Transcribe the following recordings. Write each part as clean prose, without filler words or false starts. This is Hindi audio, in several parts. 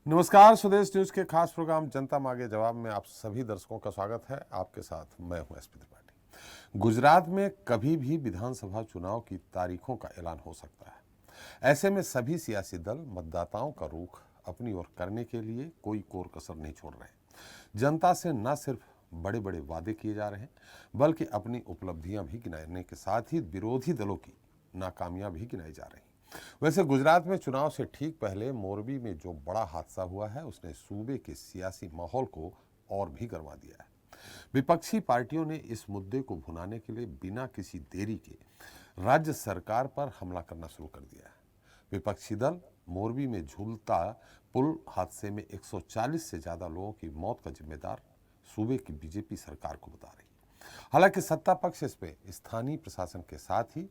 नमस्कार, स्वदेश न्यूज के खास प्रोग्राम जनता मांगे जवाब में आप सभी दर्शकों का स्वागत है। आपके साथ मैं हूं एसपी त्रिपाठी। गुजरात में कभी भी विधानसभा चुनाव की तारीखों का ऐलान हो सकता है। ऐसे में सभी सियासी दल मतदाताओं का रुख अपनी ओर करने के लिए कोई कोर कसर नहीं छोड़ रहे। जनता से न सिर्फ बड़े बड़े वादे किए जा रहे हैं, बल्कि अपनी उपलब्धियां भी गिनाने के साथ ही विरोधी दलों की नाकामियां भी गिनाई जा रही। वैसे गुजरात में चुनाव से ठीक पहले मोरबी में जो बड़ा हादसा हुआ है, उसने सूबे के सियासी माहौल को और भी गरमा दिया है। विपक्षी पार्टियों ने इस मुद्दे को भुनाने के लिए बिना किसी देरी के राज्य सरकार पर हमला करना शुरू कर दिया है। विपक्षी दल मोरबी में झूलता पुल हादसे में 140 से ज्यादा लोगों की मौत का जिम्मेदार सूबे की बीजेपी सरकार को बता रही। हालांकि सत्ता पक्ष इसमें स्थानीय प्रशासन के साथ ही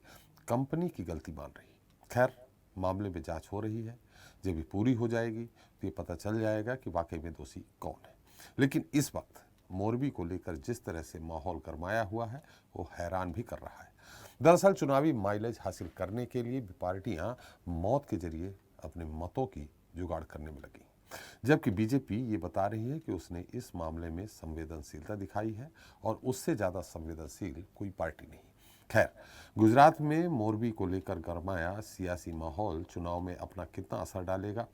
कंपनी की गलती मान रही। खैर, मामले में जांच हो रही है। जब भी पूरी हो जाएगी तो ये पता चल जाएगा कि वाकई में दोषी कौन है। लेकिन इस वक्त मोरबी को लेकर जिस तरह से माहौल गरमाया हुआ है, वो हैरान भी कर रहा है। दरअसल चुनावी माइलेज हासिल करने के लिए पार्टियां मौत के जरिए अपने मतों की जुगाड़ करने में लगी, जबकि बीजेपी ये बता रही है कि उसने इस मामले में संवेदनशीलता दिखाई है और उससे ज्यादा संवेदनशील कोई पार्टी नहीं। खैर, गुजरात में मोरबी को लेकर गरमाया सियासी माहौल चुनाव में अपना कितना असर डालेगा,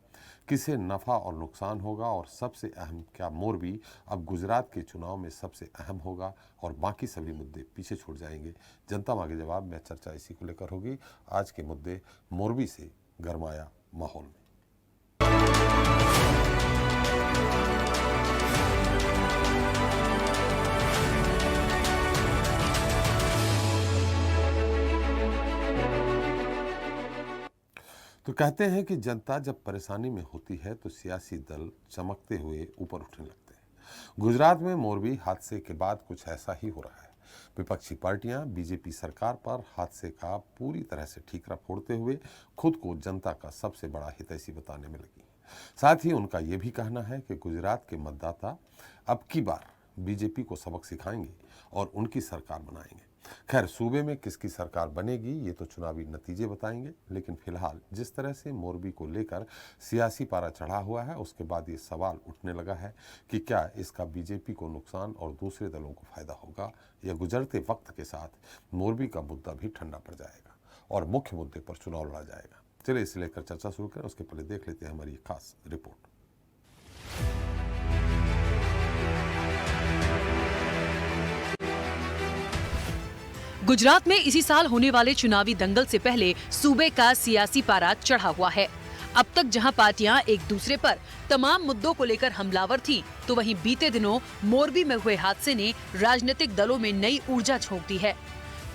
किसे नफा और नुकसान होगा, और सबसे अहम, क्या मोरबी अब गुजरात के चुनाव में सबसे अहम होगा और बाकी सभी मुद्दे पीछे छूट जाएंगे। जनता मांगे जवाब में चर्चा इसी को लेकर होगी। आज के मुद्दे मोरबी से गरमाया माहौल में। तो कहते हैं कि जनता जब परेशानी में होती है तो सियासी दल चमकते हुए ऊपर उठने लगते हैं। गुजरात में मोरबी हादसे के बाद कुछ ऐसा ही हो रहा है। विपक्षी पार्टियां बीजेपी सरकार पर हादसे का पूरी तरह से ठीकरा फोड़ते हुए खुद को जनता का सबसे बड़ा हितैषी बताने में लगी। साथ ही उनका यह भी कहना है कि गुजरात के मतदाता अब की बार बीजेपी को सबक सिखाएंगे और उनकी सरकार बनाएंगे। खैर, सूबे में किसकी सरकार बनेगी ये तो चुनावी नतीजे बताएंगे, लेकिन फिलहाल जिस तरह से मोरबी को लेकर सियासी पारा चढ़ा हुआ है, उसके बाद ये सवाल उठने लगा है कि क्या इसका बीजेपी को नुकसान और दूसरे दलों को फायदा होगा, या गुजरते वक्त के साथ मोरबी का मुद्दा भी ठंडा पड़ जाएगा और मुख्य मुद्दे पर चुनाव लड़ा जाएगा। चलिए इसे लेकर चर्चा शुरू करें। उसके पहले देख लेते हैं हमारी खास रिपोर्ट। गुजरात में इसी साल होने वाले चुनावी दंगल से पहले सूबे का सियासी पारा चढ़ा हुआ है। अब तक जहां पार्टियां एक दूसरे पर तमाम मुद्दों को लेकर हमलावर थीं, तो वहीं बीते दिनों मोरबी में हुए हादसे ने राजनीतिक दलों में नई ऊर्जा झोंक दी है।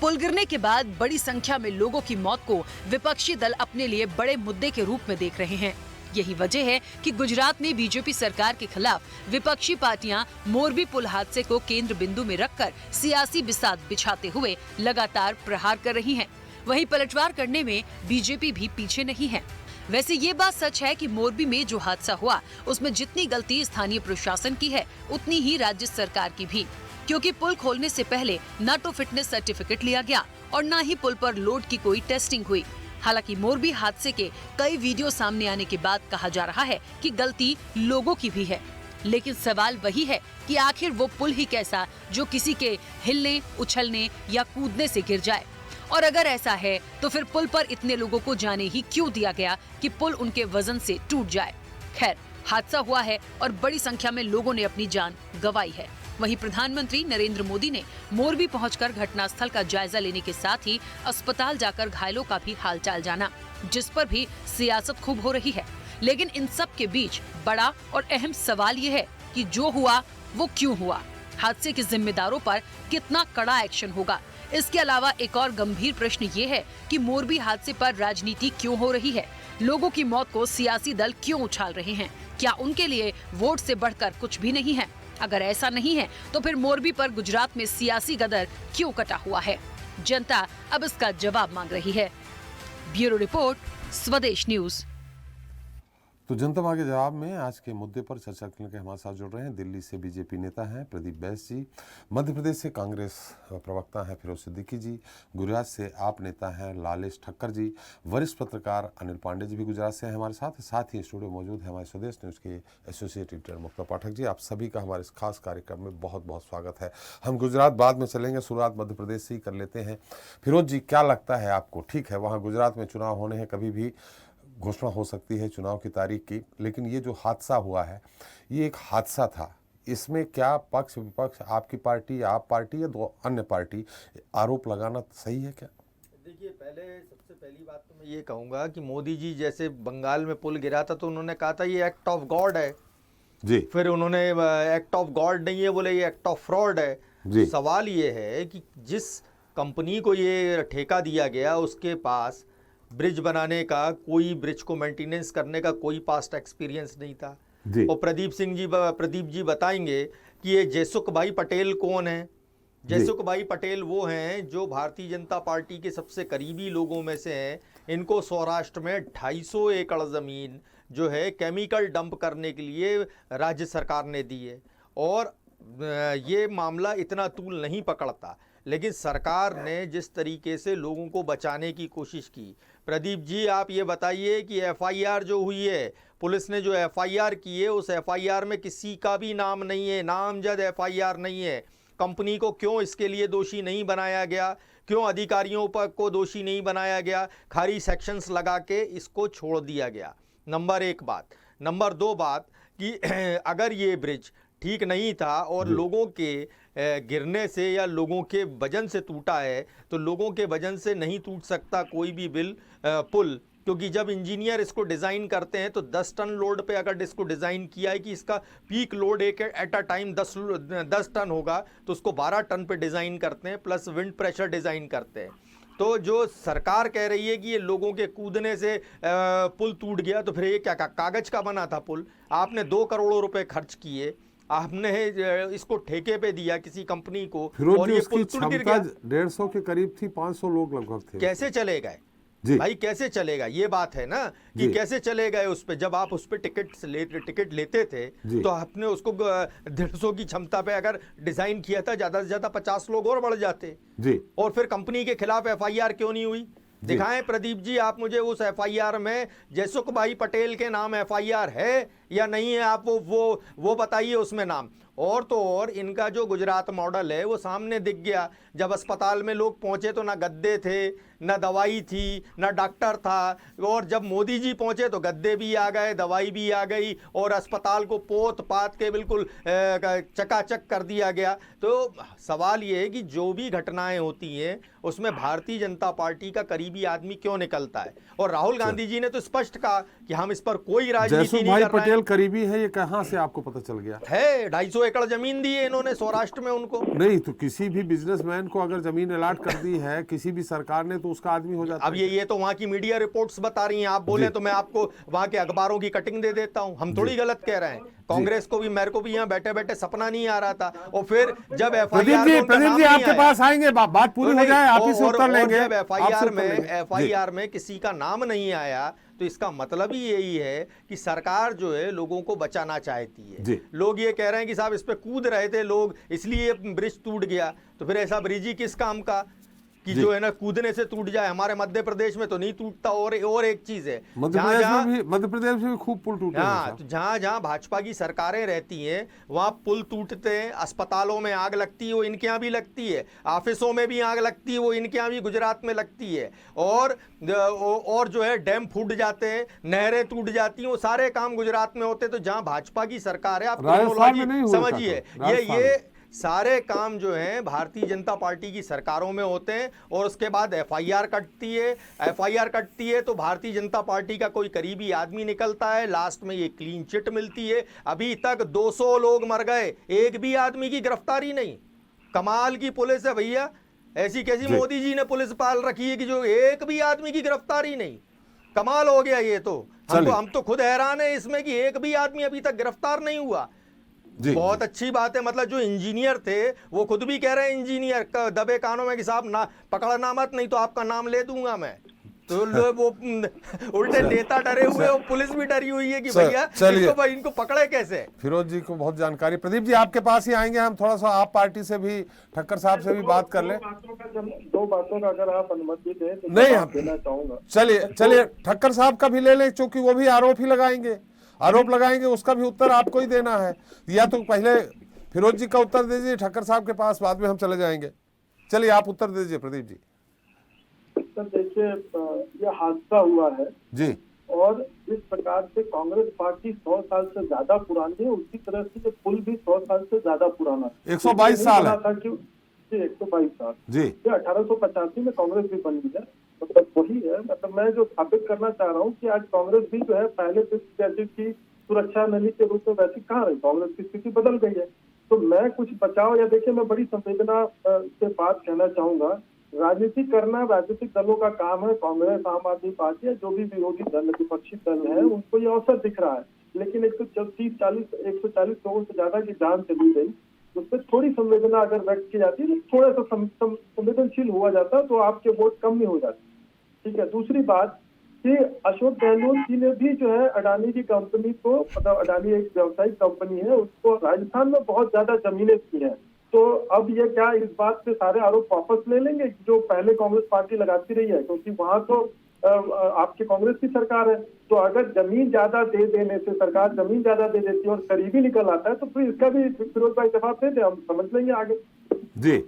पुल गिरने के बाद बड़ी संख्या में लोगों की मौत को विपक्षी दल अपने लिए बड़े मुद्दे के रूप में देख रहे हैं। यही वजह है कि गुजरात में बीजेपी सरकार के खिलाफ विपक्षी पार्टियां मोरबी पुल हादसे को केंद्र बिंदु में रखकर सियासी बिसात बिछाते हुए लगातार प्रहार कर रही हैं। वहीं पलटवार करने में बीजेपी भी पीछे नहीं है। वैसे ये बात सच है कि मोरबी में जो हादसा हुआ, उसमें जितनी गलती स्थानीय प्रशासन की है, उतनी ही राज्य सरकार की भी, क्योंकि पुल खोलने से पहले न तो फिटनेस सर्टिफिकेट लिया गया और न ही पुल पर लोड की कोई टेस्टिंग हुई। हालांकि मोरबी हादसे के कई वीडियो सामने आने के बाद कहा जा रहा है कि गलती लोगों की भी है, लेकिन सवाल वही है कि आखिर वो पुल ही कैसा जो किसी के हिलने, उछलने या कूदने से गिर जाए, और अगर ऐसा है तो फिर पुल पर इतने लोगों को जाने ही क्यों दिया गया कि पुल उनके वजन से टूट जाए। खैर, हादसा हुआ है और बड़ी संख्या में लोगों ने अपनी जान गंवाई है। वहीं प्रधानमंत्री नरेंद्र मोदी ने मोरबी पहुंचकर घटनास्थल का जायजा लेने के साथ ही अस्पताल जाकर घायलों का भी हालचाल जाना, जिस पर भी सियासत खूब हो रही है। लेकिन इन सब के बीच बड़ा और अहम सवाल ये है कि जो हुआ वो क्यों हुआ, हादसे के जिम्मेदारों पर कितना कड़ा एक्शन होगा। इसके अलावा एक और गंभीर प्रश्न ये है कि मोरबी हादसे पर राजनीति क्यों हो रही है, लोगों की मौत को सियासी दल क्यों उछाल रहे हैं, क्या उनके लिए वोट से बढ़कर कुछ भी नहीं है? अगर ऐसा नहीं है तो फिर मोरबी पर गुजरात में सियासी गदर क्यों कटा हुआ है? जनता अब इसका जवाब मांग रही है। ब्यूरो रिपोर्ट, स्वदेश न्यूज। तो जनता मांगे जवाब में आज के मुद्दे पर चर्चा करने के लिए हमारे साथ जुड़ रहे हैं दिल्ली से बीजेपी नेता हैं प्रदीप बैस जी, मध्य प्रदेश से कांग्रेस प्रवक्ता हैं फिरोज सिद्दीकी जी, गुजरात से आप नेता हैं लालेश ठक्कर जी, वरिष्ठ पत्रकार अनिल पांडे जी भी गुजरात से हैं हमारे साथ ही स्टूडियो मौजूद है हमारे स्वदेश न्यूज़ के एसोसिएट एडिटर मुक्ता पाठक जी। आप सभी का हमारे इस खास कार्यक्रम में बहुत बहुत स्वागत है। हम गुजरात बाद में चलेंगे, शुरुआत मध्य प्रदेश से ही कर लेते हैं। फिरोज जी, क्या लगता है आपको? ठीक है, वहाँ गुजरात में चुनाव होने हैं, कभी भी घोषणा हो सकती है चुनाव की तारीख की, लेकिन ये जो हादसा हुआ है ये एक हादसा था। इसमें क्या पक्ष विपक्ष, आपकी पार्टी, आप पार्टी या दो अन्य पार्टी, आरोप लगाना सही है क्या? देखिए, सबसे पहली बात तो मैं ये कहूँगा कि मोदी जी जैसे बंगाल में पुल गिरा था तो उन्होंने कहा था ये एक्ट ऑफ गॉड है जी, फिर उन्होंने एक्ट ऑफ गॉड नहीं है बोले ये एक्ट ऑफ फ्रॉड है जी। सवाल ये है कि जिस कंपनी को ये ठेका दिया गया उसके पास ब्रिज बनाने का, कोई ब्रिज को मेंटेनेंस करने का कोई पास्ट एक्सपीरियंस नहीं था जी। और प्रदीप जी बताएंगे कि ये जयसुख भाई पटेल कौन है। जयसुख भाई पटेल वो हैं जो भारतीय जनता पार्टी के सबसे करीबी लोगों में से हैं। इनको सौराष्ट्र में 250 एकड़ ज़मीन जो है केमिकल डंप करने के लिए राज्य सरकार ने दी है और ये मामला इतना तूल नहीं पकड़ता, लेकिन सरकार ने जिस तरीके से लोगों को बचाने की कोशिश की। प्रदीप जी, आप ये बताइए कि एफआईआर जो हुई है, पुलिस ने जो एफआईआर की है उस एफआईआर में किसी का भी नाम नहीं है, नामजद एफआईआर नहीं है। कंपनी को क्यों इसके लिए दोषी नहीं बनाया गया, क्यों अधिकारियों पर को दोषी नहीं बनाया गया, खाली सेक्शंस लगा के इसको छोड़ दिया गया। नंबर 1 बात। नंबर 2 बात कि अगर ये ब्रिज ठीक नहीं था और लोगों के गिरने से या लोगों के वजन से टूटा है तो लोगों के वजन से नहीं टूट सकता कोई भी पुल, क्योंकि जब इंजीनियर इसको डिज़ाइन करते हैं तो 10 टन लोड पे अगर इसको डिज़ाइन किया है कि इसका पीक लोड एक एट अ टाइम 10 टन होगा तो उसको 12 टन पे डिज़ाइन करते हैं, प्लस विंड प्रेशर डिज़ाइन करते हैं। तो जो सरकार कह रही है कि ये लोगों के कूदने से पुल टूट गया, तो फिर ये क्या कागज़ का बना था पुल? आपने 2 करोड़ रुपए खर्च किए, आपने इसको ठेके पे दिया किसी कंपनी को और ये पुल टूट गिर गया। 150 के करीब थी, 500 लोग लगभग थे। कैसे चले गए भाई, कैसे चलेगा? ये बात है ना कि कैसे चले गए उस पे। जब आप उस पे टिकट लेते थे तो आपने उसको 150 की क्षमता पे अगर डिजाइन किया था, ज्यादा से ज्यादा 50 लोग और बढ़ जाते जी। और फिर कंपनी के खिलाफ एफआईआर क्यों नहीं हुई? दिखाएं प्रदीप जी, आप मुझे उस एफआईआर में जयसुख भाई पटेल के नाम एफआईआर है या नहीं है, आप वो बताइए उसमें नाम। और तो और इनका जो गुजरात मॉडल है वो सामने दिख गया। जब अस्पताल में लोग पहुंचे तो ना गद्दे थे, ना दवाई थी, ना डॉक्टर था, और जब मोदी जी पहुंचे तो गद्दे भी आ गए, दवाई भी आ गई और अस्पताल को पोत पात के बिल्कुल चकाचक कर दिया गया। तो सवाल ये है कि जो भी घटनाएं होती हैं उसमें भारतीय जनता पार्टी का करीबी आदमी क्यों निकलता है? और राहुल गांधी जी ने तो स्पष्ट कहा कि हम इस पर कोई राजनीति नहीं कर रहे हैं। पटेल करीबी है, ये कहां से आपको पता चल गया? है 250 एकड़ जमीन दी है इन्होंने सौराष्ट्र में उनको। नहीं तो किसी भी बिजनेसमैन को अगर जमीन अलाट कर दी है किसी भी सरकार ने तो उसका आदमी हो जाता है। अब ये तो वहां की मीडिया रिपोर्ट्स बता रही हैं, आप बोले तो मैं आपको वहां के अखबारों की कटिंग दे देता हूं। हम थोड़ी गलत कह रहे हैं। कांग्रेस को भी, मेरे को भी यहाँ बैठे बैठे सपना नहीं आ रहा था। और फिर जब प्रदीप जी आपके पास आएंगे, बात पूरी हो जाए, आप ही से उत्तर लेंगे। जब एफआईआर में किसी का नाम नहीं आया तो इसका मतलब ही यही है कि सरकार जो है लोगों को बचाना चाहती है। लोग ये कह रहे हैं कि साहब इस पे कूद रहे थे लोग इसलिए ब्रिज टूट गया, तो फिर ऐसा ब्रिज ही किस काम का कि जो है ना कूदने से टूट जाए? हमारे मध्य प्रदेश में तो नहीं टूटता। और एक चीज है, मध्य प्रदेश में भी खूब पुल टूटे हैं। हाँ, तो जहां भाजपा की सरकारें रहती हैं वहां पुल टूटते हैं, अस्पतालों में आग लगती है वो इनके यहाँ भी लगती है, ऑफिसों में भी आग लगती है वो इनके यहाँ भी गुजरात में लगती है, और जो है डैम फूट जाते हैं, नहरें टूट जाती हैं, वो सारे काम गुजरात में होते हैं। तो जहां भाजपा की सरकार है, आप समझिए, ये सारे काम जो हैं भारतीय जनता पार्टी की सरकारों में होते हैं। और उसके बाद एफआईआर कटती है तो भारतीय जनता पार्टी का कोई करीबी आदमी निकलता है, लास्ट में ये क्लीन चिट मिलती है। अभी तक 200 लोग मर गए, एक भी आदमी की गिरफ्तारी नहीं। कमाल की पुलिस है भैया, ऐसी कैसी मोदी जी ने पुलिस पाल रखी है कि जो एक भी आदमी की गिरफ्तारी नहीं। कमाल हो गया ये तो। हम तो खुद हैरान है इसमें कि एक भी आदमी अभी तक गिरफ्तार नहीं हुआ। बहुत अच्छी बात है, मतलब जो इंजीनियर थे वो खुद भी कह रहे हैं, इंजीनियर दबे कानों में कि साहब ना पकड़ना मत, नहीं तो आपका नाम ले दूंगा मैं। तो वो उल्टे नेता डरे हुए और पुलिस भी डरी हुई है कि भैया चलिए, इनको पकड़े कैसे। फिरोज जी को बहुत जानकारी। प्रदीप जी आपके पास ही आएंगे हम, थोड़ा सा आप पार्टी से भी, ठक्कर साहब से भी बात कर लें। दो बातों का अगर आप अनुमति दें तो नहीं, जवाब देना चाहूंगा। चलिए ठक्कर साहब का भी ले लें, क्योंकि वो भी आरोप ही लगाएंगे, उसका भी उत्तर आपको ही देना है। या तो पहले फिरोज जी का उत्तर दीजिए ठक्कर साहब के पास, बाद में हम चले जाएंगे। चलिए आप उत्तर दीजिए प्रदीप जी। सर देखिए, यह हादसा हुआ है जी, और जिस प्रकार से कांग्रेस पार्टी 100 साल से ज्यादा पुरानी है, उसी तरह से ये पुल भी 100 साल से ज्यादा पुराना है। 122 साल है। 122 साल जी, ये 1885 में कांग्रेस भी बनी है, मतलब वही है। मतलब मैं जो स्थापित करना चाह रहा हूँ कि आज कांग्रेस भी जो है पहले जैसी थी सुरक्षा नली के रूप में, वैसी कहाँ रही। कांग्रेस की स्थिति बदल गई है। तो मैं कुछ बचाव, या देखिए मैं बड़ी संवेदना से बात कहना चाहूंगा। राजनीति करना राजनीतिक दलों का काम है। कांग्रेस, आम आदमी पार्टी या जो भी विरोधी दल, विपक्षी दल है, उनको ये अवसर दिख रहा है। लेकिन 140 लोगों से ज्यादा की जान चली गई, उस पर थोड़ी संवेदना अगर व्यक्त की जाती है, थोड़ा सा संवेदनशील हुआ जाता तो आपके वोट कम नहीं हो जाते। ठीक है। दूसरी बात कि अशोक गहलोत जी ने भी जो है अडानी की कंपनी को, मतलब अडानी एक व्यावसायिक कंपनी है, उसको राजस्थान में बहुत ज्यादा जमीनें दी हैं। तो अब ये क्या इस बात से सारे आरोप वापस ले लेंगे जो पहले कांग्रेस पार्टी लगाती रही है, क्योंकि वहां तो आपके कांग्रेस की सरकार है। तो अगर जमीन ज्यादा दे देने से सरकार जमीन ज्यादा दे देती है और करीबी निकल आता है, तो फिर इसका भी फिरोज भाई जवाब देते, हम समझ लेंगे आगे। जी,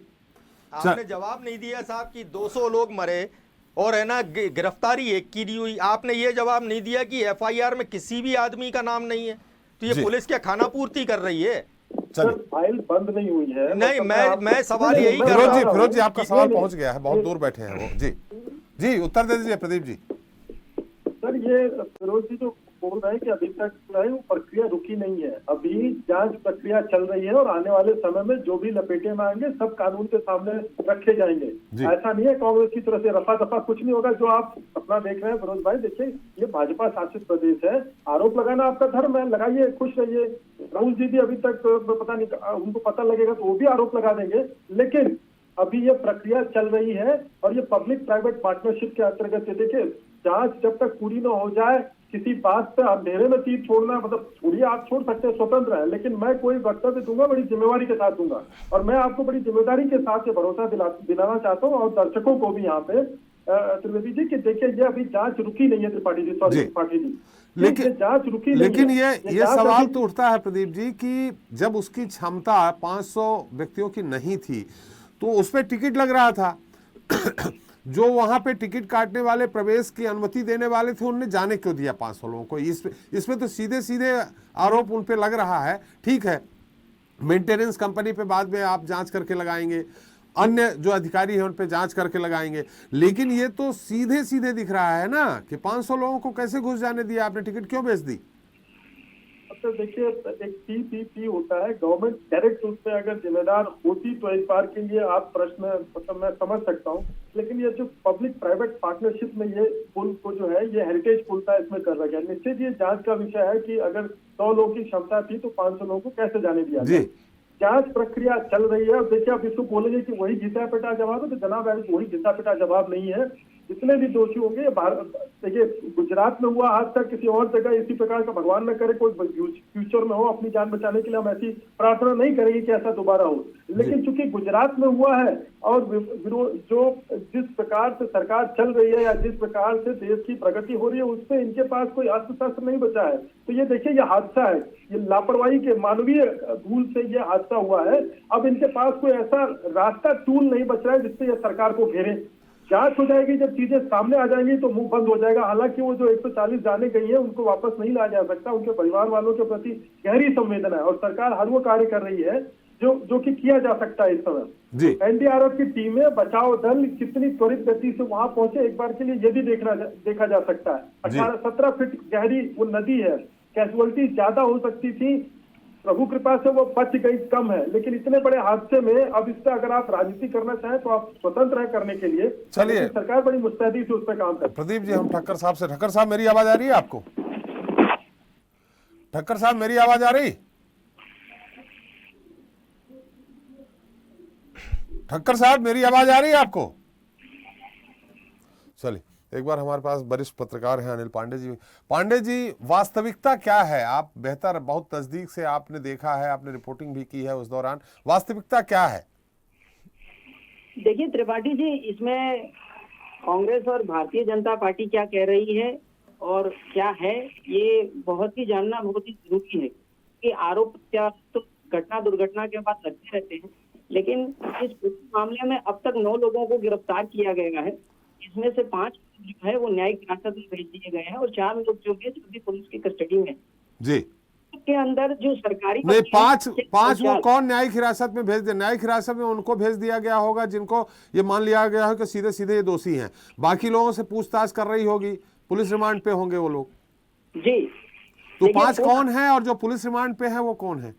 आपने जवाब नहीं दिया साहब कि 200 लोग मरे और है ना गिरफ्तारी एक की नहीं हुई। आपने ये जवाब नहीं दिया कि एफआईआर में किसी भी आदमी का नाम नहीं है। तो ये पुलिस क्या खाना पूर्ति कर रही है? सर फाइल बंद नहीं हुई है। नहीं, मैं सवाल यही कर रहा हूं। फिरोज जी आपका सवाल पहुंच गया है, बहुत दूर बैठे हैं वो। जी उत्तर दे दीजिए प्रदीप जी। सर ये फिरोज जी जो बोल रहे हैं कि अभी तक जो है वो प्रक्रिया रुकी नहीं है, अभी जांच प्रक्रिया चल रही है और आने वाले समय में जो भी लपेटे में आएंगे सब कानून के सामने रखे जाएंगे। ऐसा नहीं है कांग्रेस की तरफ से रफा दफा कुछ नहीं होगा जो आप अपना देख रहे हैं। फिरोज भाई देखिए, ये भाजपा शासित प्रदेश है, आरोप लगाना आपका धर्म है, लगाइए, खुश रहिए। राहुल जी भी अभी तक पता नहीं, उनको पता लगेगा तो वो भी आरोप लगा देंगे। लेकिन अभी ये प्रक्रिया चल रही है और ये पब्लिक प्राइवेट पार्टनरशिप के अंतर्गत है। देखिए, जांच जब तक पूरी न हो जाए, किसी बात पे अंधेरे में तीर छोड़ना, मतलब छोड़िए, आप छोड़ सकते हैं, स्वतंत्र है, लेकिन मैं कोई वक्तव्य दूंगा बड़ी जिम्मेवारी के साथ दूंगा। और मैं आपको बड़ी जिम्मेदारी के साथ ये भरोसा दिलाना चाहता हूँ, और दर्शकों को भी यहाँ पे त्रिवेदी जी, कि देखिए ये अभी जांच रुकी नहीं है। त्रिपाठी जी, सॉरी त्रिपाठी जी, लेकिन जांच रुकी लेकिन नहीं है। ये सवाल तो उठता है प्रदीप जी कि जब उसकी क्षमता 500 व्यक्तियों की नहीं थी तो उस पर टिकट लग रहा था। जो वहां पे टिकट काटने वाले, प्रवेश की अनुमति देने वाले थे, उनने जाने क्यों दिया 500 लोगों को? इसमें तो सीधे सीधे आरोप उन पे लग रहा है। ठीक है, मेंटेनेंस कंपनी पे बाद में आप जांच करके लगाएंगे, अन्य जो अधिकारी हैं उन पे जांच करके लगाएंगे, लेकिन ये तो सीधे सीधे दिख रहा है ना कि 500 लोगों को कैसे घुस जाने दिया आपने, टिकट क्यों बेच दी? तो देखिए, एक पीपीपी होता है, गवर्नमेंट डायरेक्ट उसमें अगर जिम्मेदार होती तो एक बार के लिए आप प्रश्न, मतलब मैं समझ सकता हूँ। लेकिन ये जो पब्लिक प्राइवेट पार्टनरशिप में ये पुल को जो है, ये हेरिटेज पुल था, इसमें कर रहा गया। निश्चित ये जांच का विषय है कि अगर 100 लोगों की क्षमता थी तो 500 लोगों को कैसे जाने दिया गया। जांच प्रक्रिया चल रही है। देखिए, आप इसको बोलेंगे कि वही घिसा पिटा जवाब है, तो जनाब वही घिसा पिटा जवाब नहीं है। जितने भी दोषी होंगे, देखिए गुजरात में हुआ हादसा, किसी और जगह इसी प्रकार का भगवान न करे कोई फ्यूचर में हो, अपनी जान बचाने के लिए हम ऐसी प्रार्थना नहीं करेंगे कि ऐसा दोबारा हो। लेकिन चूंकि गुजरात में हुआ है और जो जिस प्रकार से सरकार चल रही है या जिस प्रकार से देश की प्रगति हो रही है, उससे इनके पास कोई अस्त्र शस्त्र नहीं बचा है। तो ये देखिए, ये हादसा है, ये लापरवाही के मानवीय भूल से ये हादसा हुआ है। अब इनके पास कोई ऐसा रास्ता, टूल नहीं बच रहा है जिससे ये सरकार को घेरे। जांच हो जाएगी, जब चीजें सामने आ जाएंगी तो मुंह बंद हो जाएगा। हालांकि वो जो 140 जाने गई है उनको वापस नहीं लाया जा सकता, उनके परिवार वालों के प्रति गहरी संवेदना है और सरकार हर वो कार्य कर रही है जो कि किया जा सकता है इस समय। एनडीआरएफ की टीमें, बचाव दल कितनी त्वरित गति से वहां पहुंचे, एक बार के लिए ये भी देखा जा सकता है। 18-17 फीट गहरी वो नदी है, कैजुअलिटी ज्यादा हो सकती थी, प्रभु कृपा से वो बच गई, कम है। लेकिन इतने बड़े हादसे में अब इससे अगर आप राजनीति करना चाहें तो आप स्वतंत्र है करने के लिए। चलिए, सरकार बड़ी मुस्तैदी से उस पर काम करे। प्रदीप जी, हम ठक्कर साहब से, ठक्कर साहब मेरी आवाज आ रही है आपको? ठक्कर साहब मेरी आवाज आ रही? ठक्कर साहब मेरी आवाज आ रही है आपको? चलिए, एक बार हमारे पास वरिष्ठ पत्रकार हैं अनिल पांडे जी। पांडे जी, वास्तविकता क्या है? आप बेहतर, बहुत नजदीक से आपने देखा है, आपने रिपोर्टिंग भी की है उस दौरान, वास्तविकता क्या है? देखिए त्रिपाठी जी, इसमें कांग्रेस और भारतीय जनता पार्टी क्या कह रही है और क्या है, ये बहुत ही जानना बहुत ही जरूरी है कि आरोप तो घटना दुर्घटना के बाद लगते रहते हैं, लेकिन इस मामले में अब तक 9 लोगों को गिरफ्तार किया गया है। इसमें से 5 जो है वो न्यायिक हिरासत में भेज दिए गए हैं और 4 लोग जो है जो भी पुलिस की कस्टडी में जी के अंदर जो सरकारी नहीं, पांच वो कौन न्यायिक हिरासत में भेज दिया? न्यायिक हिरासत में उनको भेज दिया गया होगा जिनको ये मान लिया गया हो कि सीधे सीधे ये दोषी हैं। बाकी लोगों से पूछताछ कर रही होगी, पुलिस रिमांड पे होंगे वो लोग। जी, तो 5 कौन है और जो पुलिस रिमांड पे है वो कौन है?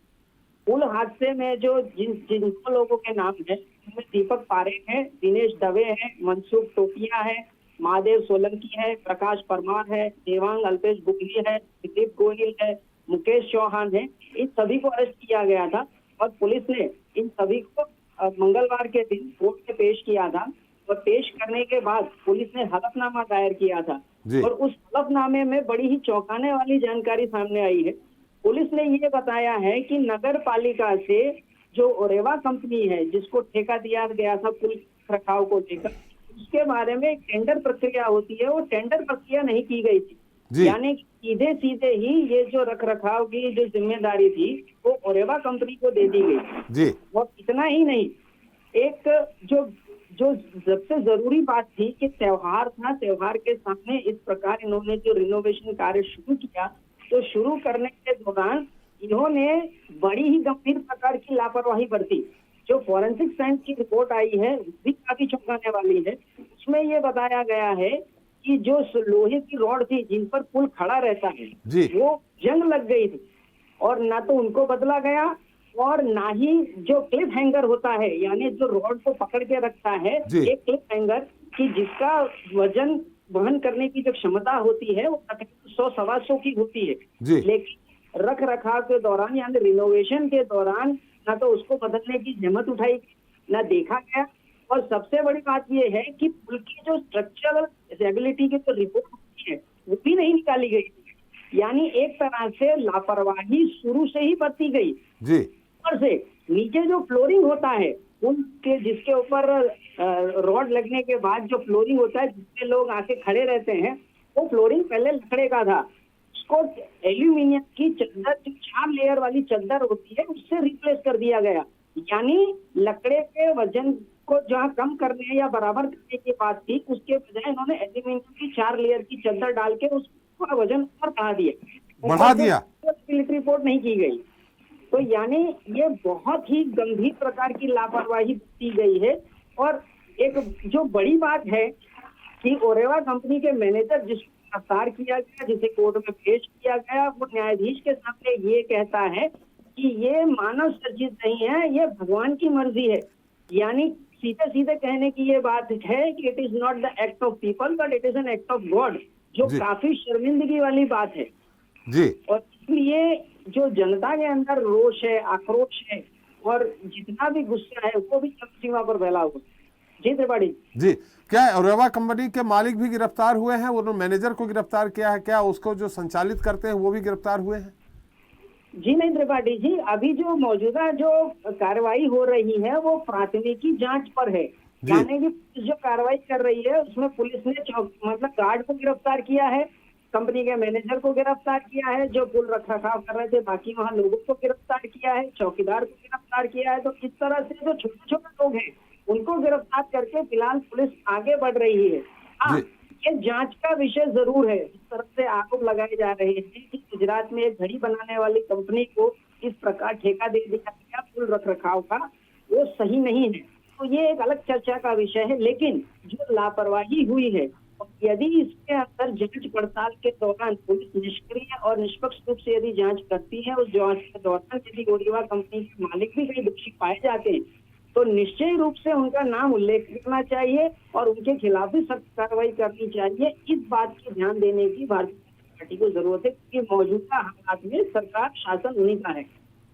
पुल हादसे में जो जिन 2 लोगों के नाम है उनमें दीपक पारेख है, दिनेश दवे है, मनसुख टोपिया है, महादेव सोलंकी है, प्रकाश परमार है, देवांग अल्पेश बुकली है, दिलीप गोयल है, मुकेश चौहान है। इन सभी को अरेस्ट किया गया था और पुलिस ने इन सभी को मंगलवार के दिन कोर्ट में पेश किया था और पेश करने के बाद पुलिस ने हलफनामा दायर किया था और उस हलफनामे में बड़ी ही चौंकाने वाली जानकारी सामने आई है। पुलिस ने ये बताया है कि नगर पालिका से जो ओरेवा कंपनी है जिसको ठेका दिया गया था पुल रखाव को लेकर, उसके बारे में एक टेंडर प्रक्रिया होती है, वो टेंडर प्रक्रिया नहीं की गई थी। यानी सीधे सीधे ही ये जो रख रखाव की जो जिम्मेदारी थी वो ओरेवा कंपनी को दे दी गई। और इतना ही नहीं, एक जो सबसे जरूरी बात थी कि त्योहार था, त्योहार के सामने इस प्रकार इन्होंने जो रिनोवेशन कार्य शुरू किया, तो शुरू करने के दौरान इन्होंने बड़ी ही गंभीर प्रकार की लापरवाही बरती। जो फॉरेंसिक साइंस की रिपोर्ट आई है वो भी काफी चौंकाने वाली है। उसमें ये बताया गया है कि जो लोहे की रॉड थी जिन पर पुल खड़ा रहता है वो जंग लग गई थी और ना तो उनको बदला गया और ना ही जो क्लिप हैंगर होता है, यानी जो रॉड को पकड़ के रखता है एक क्लिप हैंगर की जिसका वजन वहन करने की जो क्षमता होती है वो 100-125 की होती है, लेकिन रख रखाव के दौरान यानी रिनोवेशन के दौरान ना तो उसको बदलने की हिम्मत उठाई ना देखा गया। और सबसे बड़ी बात यह है कि पुल की जो स्ट्रक्चरल स्टेबिलिटी की जो रिपोर्ट होती है वो भी नहीं निकाली गई। यानी एक तरह से लापरवाही शुरू से ही बरती गई। ऊपर से नीचे जो फ्लोरिंग होता है पुल के, जिसके ऊपर रॉड लगने के बाद जो फ्लोरिंग होता है जिसपे लोग आके खड़े रहते हैं, वो फ्लोरिंग पहले लकड़े का था। उसको एल्यूमिनियम की चद्दर, जो 4 लेयर वाली चद्दर होती है, उससे रिप्लेस कर दिया गया। यानी लकड़े के वजन को जहाँ कम करने या बराबर करने की बात थी, उसके बजाय इन्होंने एल्यूमिनियम की 4 लेयर की चद्दर डाल के उसका वजन और बढ़ा दिया। रिपोर्ट नहीं की गई। तो यानी ये बहुत ही गंभीर प्रकार की लापरवाही की गई है। और एक जो बड़ी बात है कि ओरेवा कंपनी के मैनेजर जिसको गिरफ्तार किया गया, जिसे कोर्ट में पेश किया गया, वो न्यायाधीश के सामने ये कहता है कि ये मानव सृजित नहीं है, ये भगवान की मर्जी है। यानी सीधे सीधे कहने की ये बात है कि it is not the act of people but it is an act of God, जो काफी शर्मिंदगी वाली बात है और इसलिए जो जनता के अंदर रोष है, आक्रोश है और जितना भी गुस्सा है वो भी सीमा पर फैला हुआ। जी त्रिपाठी जी, क्या ओरेवा कंपनी के मालिक भी गिरफ्तार हुए हैं? उन्होंने मैनेजर को गिरफ्तार किया है, क्या उसको जो संचालित करते हैं वो भी गिरफ्तार हुए हैं? जी नहीं त्रिपाठी जी, अभी जो मौजूदा जो कार्रवाई हो रही है वो प्राथमिकी जांच पर है। यानी कि पुलिस जो कार्रवाई कर रही है उसमें पुलिस ने मतलब गार्ड को गिरफ्तार किया है, कंपनी के मैनेजर को गिरफ्तार किया है, जो पुल रख रखाव कर रहे थे बाकी वहाँ लोगों को गिरफ्तार किया है, चौकीदार को गिरफ्तार किया है। तो इस तरह से जो छोटे छोटे लोग हैं उनको गिरफ्तार करके फिलहाल पुलिस आगे बढ़ रही है। हाँ, ये जांच का विषय जरूर है। इस तरह से आरोप लगाए जा रहे हैं कि गुजरात में एक घड़ी बनाने वाली कंपनी को इस प्रकार ठेका दे दिया गया पुल रख रखाव का, वो सही नहीं है। तो ये एक अलग चर्चा का विषय है। लेकिन जो लापरवाही हुई है, यदि इसके अंदर जांच पड़ताल के दौरान पुलिस निष्क्रिय और निष्पक्ष रूप से यदि जांच करती है, उस जांच के दौरान यदि ओरेवा कंपनी के मालिक भी कई दोषी पाए जाते हैं तो निश्चय रूप से उनका नाम उल्लेख करना चाहिए और उनके खिलाफ भी सख्त कार्रवाई करनी चाहिए। इस बात की ध्यान देने की भारतीय जनता पार्टी को जरूरत है क्योंकि मौजूदा हालात में सरकार शासन उन्हीं का है।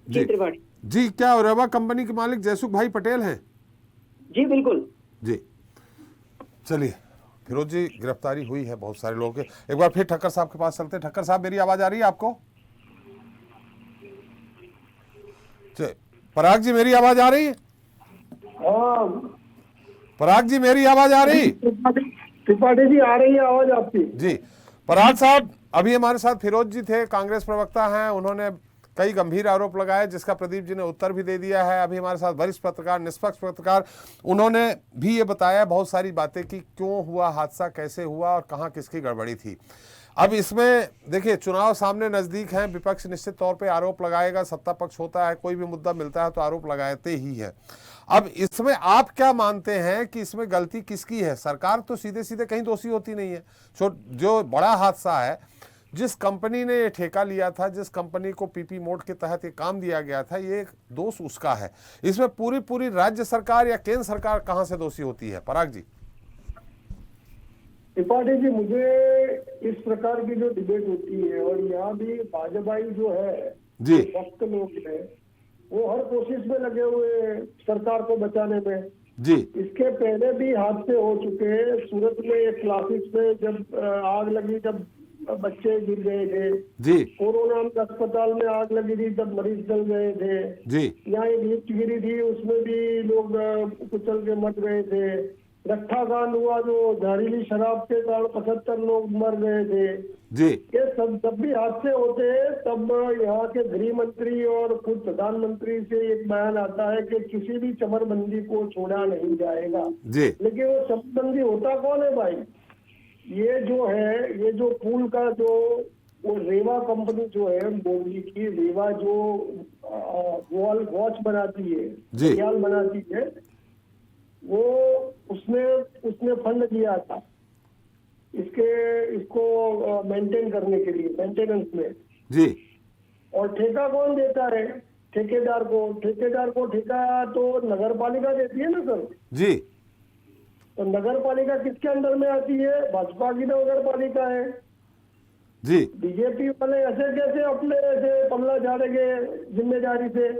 जी त्रिपाठी जी, क्या ओरेवा कंपनी के मालिक जयसुख भाई पटेल हैं? जी बिल्कुल। जी, चलिए फिरोज जी, गिरफ्तारी हुई है बहुत सारे लोगों के। एक बार फिर ठक्कर साहब के पास चलते हैं। ठक्कर साहब, मेरी आवाज आ रही है आपको? पराग जी, मेरी आवाज आ रही है? पराग जी, मेरी आवाज आ रही? त्रिपाठी जी, आ रही है आवाज आपकी? जी। पराग साहब, अभी हमारे साथ फिरोज जी थे, कांग्रेस प्रवक्ता हैं। उन्होंने कई गंभीर आरोप लगाए, जिसका प्रदीप जी ने उत्तर भी दे दिया है। अभी हमारे साथ वरिष्ठ पत्रकार, निष्पक्ष पत्रकार, उन्होंने भी ये बताया बहुत सारी बातें कि क्यों हुआ हादसा, कैसे हुआ और कहाँ किसकी गड़बड़ी थी। अब इसमें देखिए, चुनाव सामने नजदीक हैं, विपक्ष निश्चित तौर पे आरोप लगाएगा, सत्ता पक्ष होता है, कोई भी मुद्दा मिलता है तो आरोप लगाते ही है। अब इसमें आप क्या मानते हैं कि इसमें गलती किसकी है? सरकार तो सीधे सीधे कहीं दोषी होती नहीं है। जो बड़ा हादसा है, जिस कंपनी ने ये ठेका लिया था, जिस कंपनी को पीपी मोड के तहत ये काम दिया गया था, ये दोष उसका है। इसमें पूरी राज्य सरकार या केंद्र सरकार कहां से दोषी होती है? पराग जी। त्रिपाठी जी, मुझे इस प्रकार की जो डिबेट होती है, और यहाँ भी भाजपाई जो है जी, वक्त लोग हैं, वो हर कोशिश में लगे हुए सरकार को बचाने में। जी, इसके पहले भी हादसे हो चुके हैं। सूरत में एक क्लासेस में जब आग लगी, जब बच्चे गिर गए थे। जी, कोरोना में अस्पताल में आग लगी थी, जब मरीज जल गए थे। जी, यहाँ एक लिफ्ट गिरी थी, उसमें भी लोग कुचल के मर गए थे। रक्षा कांड हुआ, जो जहरीली शराब के कारण 75 लोग मर गए थे। जी, ये सब जब भी हादसे होते हैं, तब यहाँ के गृह मंत्री और खुद प्रधानमंत्री से एक बयान आता है कि किसी भी चमरबंदी को छोड़ा नहीं जाएगा। जी, लेकिन वो चमरबंदी होता कौन है भाई? ये जो है, ये जो पुल का जो वो रेवा कंपनी जो है, मोदी की रेवा जो वॉच बनाती है, जी, जाल बनाती है, वो उसने फंड दिया था इसको मेंटेन करने के लिए, मेंटेनेंस में। जी। और ठेका कौन देता है? ठेकेदार को ठेका तो नगर पालिका देती है ना सर। जी, तो नगर पालिका किसके अंदर में आती है? भाजपा की नगर पालिका है। जी, बीजेपी वाले ऐसे कैसे अपने ऐसे पल्ला झाड़ेंगे जिम्मेदारी से?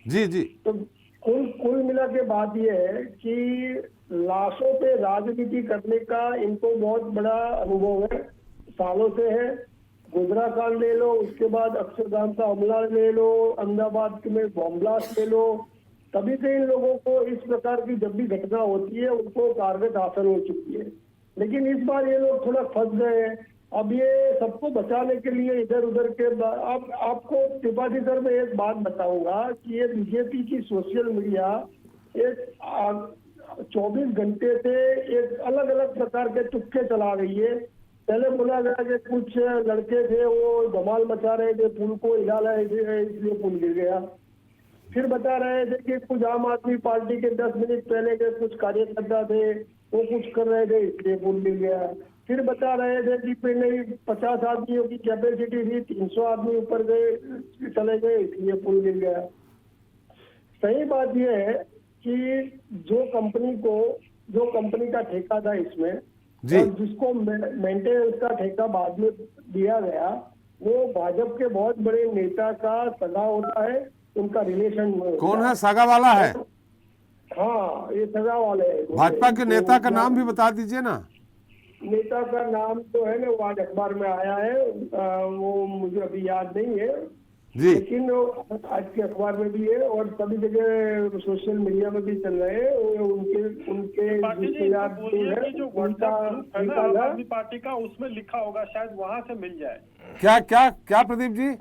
जी, जी, तो कुल मिला के बात यह है कि लाशों पे राजनीति करने का इनको बहुत बड़ा अनुभव है, सालों से है। गुजरा कांड ले लो, उसके बाद अक्षरधाम का हमला ले लो, अहमदाबाद में बॉम्ब ब्लास्ट ले लो, तभी से इन लोगों को इस प्रकार की जब भी घटना होती है उनको टारगेट हासिल हो चुकी है। लेकिन इस बार ये लोग थोड़ा फंस गए हैं। अब ये सबको बचाने के लिए इधर उधर के अब आपको त्रिपाठी सर मैं एक बात बताऊंगा कि ये बीजेपी की सोशल मीडिया एक 24 घंटे से एक अलग अलग प्रकार के तुक्के चला रही है। पहले बोला गया कि कुछ लड़के थे वो धमाल मचा रहे थे, पुल को हिला रहे थे, इसलिए पुल गिर गया। फिर बता रहे थे कि कुछ आम आदमी पार्टी के 10 मिनट पहले के कुछ कार्यकर्ता थे, वो कुछ कर रहे थे, इसलिए पुल गिर गया। फिर बता रहे थे कि पहले 50 आदमियों की कैपेसिटी थी, 300 आदमी ऊपर गए चले गए, इसलिए पुल गिर गया। सही बात यह है कि जो कंपनी का ठेका था इसमें, और जिसको मेंटेनेंस का ठेका बाद में दिया गया, वो भाजपा के बहुत बड़े नेता का सगा होता है, उनका रिलेशन। कौन है सगा वाला है? हाँ, ये सगा वाले है। भाजपा के नेता का नाम भी बता दीजिए ना। नेता का नाम तो है ना, वो आज अखबार में आया है, वो मुझे अभी याद नहीं है जी, लेकिन आज के अखबार में भी है और सभी जगह सोशल मीडिया में भी चल रहे हैं। उनके रिश्तेदार जो व्हाट्सएप है ना आम आदमी पार्टी का, उसमें लिखा होगा, शायद वहां से मिल जाए। क्या क्या क्या प्रदीप जी?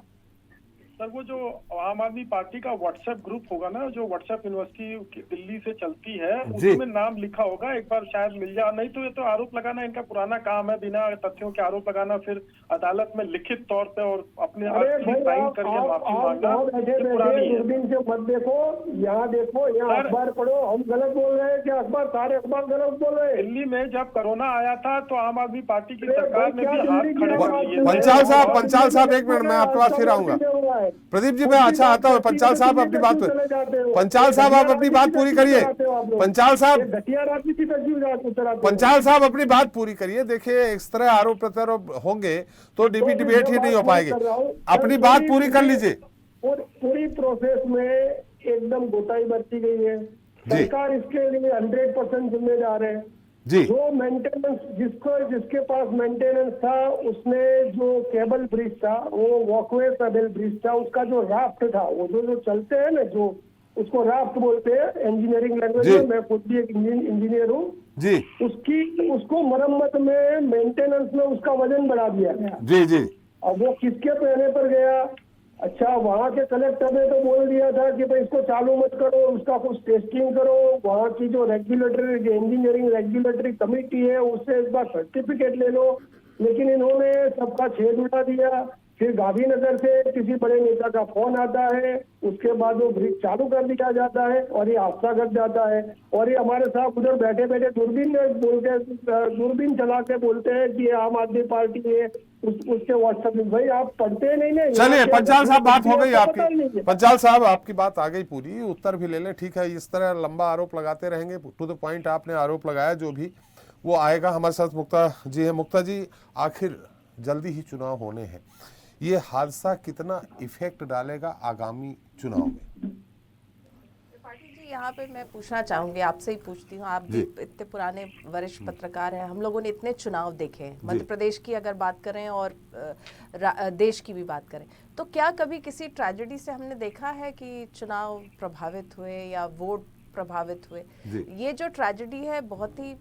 सर, वो जो आम आदमी पार्टी का व्हाट्सएप ग्रुप होगा ना, जो व्हाट्सएप यूनिवर्सिटी दिल्ली से चलती है, उसमें नाम लिखा होगा, एक बार शायद मिल जाए। नहीं तो ये तो आरोप लगाना इनका पुराना काम है, बिना तथ्यों के आरोप लगाना, फिर अदालत में लिखित तौर पे और अपने साइन करके माफी मांगना, पुरानी है। दूरबीन से मत देखो, यहाँ देखो, यहाँ अखबार पढ़ो। हम गलत बोल रहे हैं क्या? अखबार, सारे अखबार गलत बोल रहे हैं। दिल्ली में जब कोरोना आया था तो आम आदमी पार्टी की सरकार ने भी हाथ खड़े कर लिए। पंचाल साहब एक मिनट, मैं आपके पास फिर आऊंगा। प्रदीप जी, मैं अच्छा आता हूँ। पंचाल साहब अपनी बात पंचाल साहब आप अपनी बात पूरी करिए। पंचाल साहब अपनी बात पूरी करिए। देखिए, इस तरह आरोप प्रत्यारोप होंगे तो डिबेट ही नहीं हो पाएगी। अपनी बात पूरी कर लीजिए। पूरी प्रोसेस में एकदम गोताई बरती गई है। सरकार इसके लिए 100% जिम्मेदार है। जी जो मेंटेनेंस जिसके पास मेंटेनेंस था, उसने जो केबल ब्रिज था, वो वॉकवे केबल ब्रिज था, उसका जो राफ्ट था, वो जो चलते हैं ना, जो उसको राफ्ट बोलते हैं इंजीनियरिंग लैंग्वेज में, मैं खुद भी एक इंजीनियर हूँ जी उसको मरम्मत में, मेंटेनेंस में उसका वजन बढ़ा दिया गया। जी जी अब वो किसके कहने पर गया? अच्छा, वहाँ के कलेक्टर ने तो बोल दिया था कि भाई इसको चालू मत करो, उसका कुछ टेस्टिंग करो, वहाँ की जो रेगुलेटरी इंजीनियरिंग रेगुलेटरी कमेटी है उससे एक बार सर्टिफिकेट ले लो। लेकिन इन्होंने सबका छेद उड़ा दिया। फिर गांधीनगर से किसी बड़े नेता का फोन आता है, उसके बाद वो ब्रिज चालू कर दिया जाता है और ये हादसा घट जाता है। और ये हमारे साथ उधर बैठे बैठे दूरबीन चला के बोलते हैं कि ये आम आदमी पार्टी है, उसके व्हाट्सएप में। भाई आप पढ़ते नहीं ना। चलिए पंचाल साहब, बात हो गई आपकी। पंचाल साहब आपकी बात आ गई पूरी, उत्तर भी ले लें, ठीक है। इस तरह लंबा आरोप लगाते रहेंगे, टू द पॉइंट आपने आरोप लगाया जो भी वो आएगा। हमारे साथ मुक्ता जी है। मुक्ता जी, आखिर जल्दी ही चुनाव होने हैं, ये हादसा कितना इफेक्ट डालेगा आगामी चुनाव में? यहाँ पे मैं पूछना चाहूंगी, आपसे ही पूछती हूँ, आप भी इतने पुराने वरिष्ठ पत्रकार हैं, हम लोगों ने इतने चुनाव देखे हैं, मध्य प्रदेश की अगर बात करें और देश की भी बात करें, तो क्या कभी किसी ट्रेजेडी से हमने देखा है कि चुनाव प्रभावित हुए या वोट प्रभावित हुए? ये जो ट्रेजेडी है बहुत ही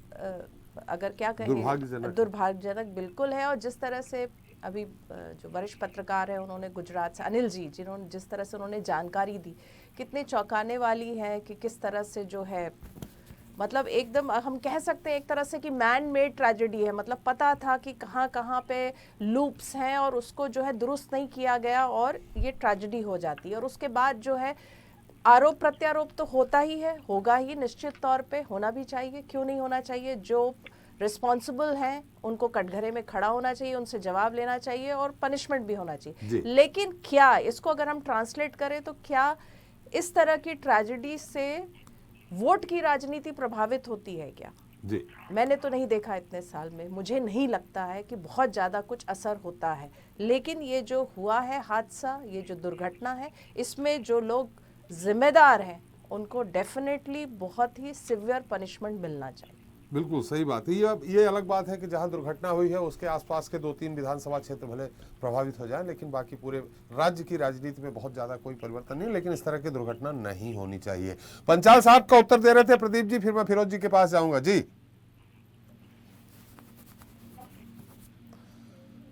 अगर क्या कहें दुर्भाग्यजनक बिल्कुल है। और जिस तरह से अभी जो वरिष्ठ पत्रकार है उन्होंने गुजरात से, अनिल जी, जिन्होंने जिस तरह से उन्होंने जानकारी दी, कितने चौंकाने वाली है कि किस तरह से जो है, मतलब एकदम हम कह सकते हैं एक तरह से कि मैन मेड ट्रेजेडी है। मतलब पता था कि कहाँ कहाँ पे लूप्स हैं और उसको जो है दुरुस्त नहीं किया गया और ये ट्रेजेडी हो जाती है। और उसके बाद जो है आरोप प्रत्यारोप तो होता ही है, होगा ही, निश्चित तौर पे होना भी चाहिए, क्यों नहीं होना चाहिए। जो रिस्पॉन्सिबल हैं उनको कटघरे में खड़ा होना चाहिए, उनसे जवाब लेना चाहिए और पनिशमेंट भी होना चाहिए। लेकिन क्या इसको अगर हम ट्रांसलेट करें तो क्या इस तरह की ट्रेजेडी से वोट की राजनीति प्रभावित होती है क्या? जी, मैंने तो नहीं देखा इतने साल में, मुझे नहीं लगता है कि बहुत ज़्यादा कुछ असर होता है। लेकिन ये जो हुआ है हादसा, ये जो दुर्घटना है, इसमें जो लोग जिम्मेदार हैं उनको डेफिनेटली बहुत ही सिवियर पनिशमेंट मिलना चाहिए। बिल्कुल सही बात है। ये अलग बात है कि जहां दुर्घटना हुई है उसके आसपास के 2-3 विधानसभा क्षेत्र भले प्रभावित हो जाए, लेकिन बाकी पूरे राज्य की राजनीति में बहुत ज्यादा कोई परिवर्तन नहीं। लेकिन इस तरह की दुर्घटना नहीं होनी चाहिए। पंचाल साहब का उत्तर दे रहे थे प्रदीप जी, फिर मैं फिरोज जी के पास जाऊंगा। जी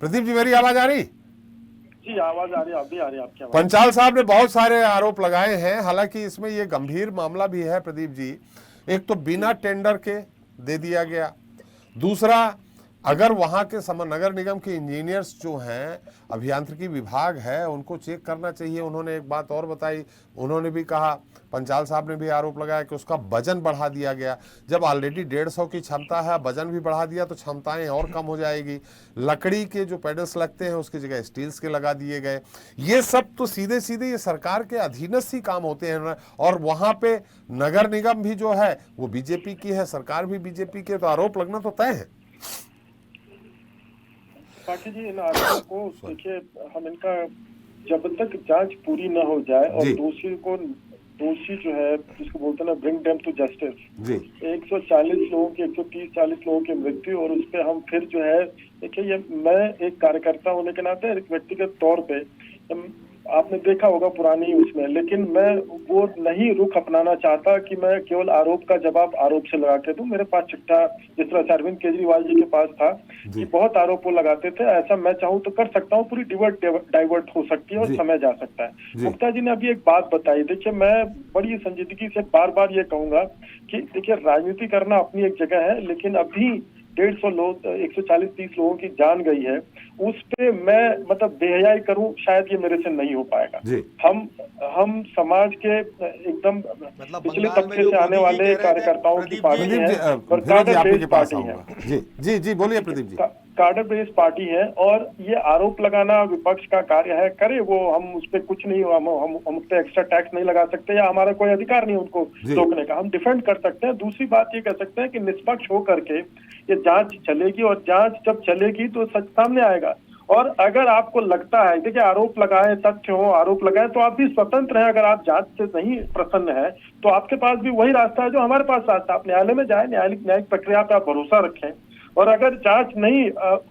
प्रदीप जी, मेरी आवाज आ रही? जी आवाज आ रही है, आप भी आ रही है आपकी आवाज। पंचाल साहब ने बहुत सारे आरोप लगाए हैं, हालांकि इसमें ये गंभीर मामला भी है प्रदीप जी। एक तो बिना टेंडर के दे दिया गया, दूसरा अगर वहां के नगर निगम के इंजीनियर्स जो हैं, अभियांत्रिकी विभाग है, उनको चेक करना चाहिए। उन्होंने एक बात और बताई, उन्होंने भी कहा, पंचाल साहब ने भी आरोप लगाया कि उसका वजन बढ़ा दिया गया। जब ऑलरेडी 150 की क्षमता है, वजन भी बढ़ा दिया तो क्षमताएं और कम हो जाएगी। लकड़ी के जो पेडल्स लगते हैं उसकी जगह स्टील्स के लगा दिए गए। ये सब तो सीधे सीधे ये सरकार के अधीनस्थ ही काम होते हैं। और वहां पे नगर निगम भी जो है वो बीजेपी की है, सरकार भी बीजेपी की, तो आरोप लगना तो तय है। पाठी जी, इन आरोपों को देखिए, हम इनका जब तक जांच पूरी न हो जाए और दोषी जो है, जिसको बोलते हैं ना, ब्रिंग देम टू जस्टिस, 140 लोगों की, 130-40 लोगों की मृत्यु, और उस पर हम फिर जो है, देखिए, ये मैं एक कार्यकर्ता होने के नाते एक व्यक्तिगत तौर पे, आपने देखा होगा पुरानी उसमें, लेकिन मैं वो नहीं रुख अपनाना चाहता कि मैं केवल आरोप का जवाब आरोप से लगा के दूं। मेरे पास चिट्ठा, जिस तरह से अरविंद केजरीवाल जी के पास था कि बहुत आरोप वो लगाते थे, ऐसा मैं चाहूँ तो कर सकता हूँ, पूरी डाइवर्ट हो सकती है और समय जा सकता है। मुक्ता जी ने अभी एक बात बताई, देखिए, मैं बड़ी संजीदगी से बार बार ये कहूंगा कि देखिए, राजनीति करना अपनी एक जगह है, लेकिन अभी 150 लोग, 140-30 लोगों की जान गई है, उस पे मैं मतलब बेहयाई करूं, शायद ये मेरे से नहीं हो पाएगा। हम समाज के एकदम पिछले तबके से आने वाले कार्यकर्ताओं की पार्टी है और कार्डर बेस्ड पार्टी है। जी बोलिए प्रदीप जी। कार्डर बेस्ड पार्टी है और ये आरोप लगाना विपक्ष का कार्य है, करे वो, हम उस पर कुछ नहीं, हम उस पर एक्स्ट्रा टैक्स नहीं लगा सकते या हमारा कोई अधिकार नहीं उनको रोकने का, हम डिफेंड कर सकते हैं। दूसरी बात ये कह सकते हैं कि निष्पक्ष होकर के ये जांच चलेगी और जांच जब चलेगी तो सच सामने आएगा और अगर आपको लगता है, देखिए आरोप लगाए, तथ्य हो, आरोप लगाए, तो आप भी स्वतंत्र हैं। अगर आप जांच से नहीं प्रसन्न है तो आपके पास भी वही रास्ता है जो हमारे पास रास्ता है, आप न्यायालय में जाए, न्यायिक प्रक्रिया पे आप भरोसा रखें। और अगर जांच नहीं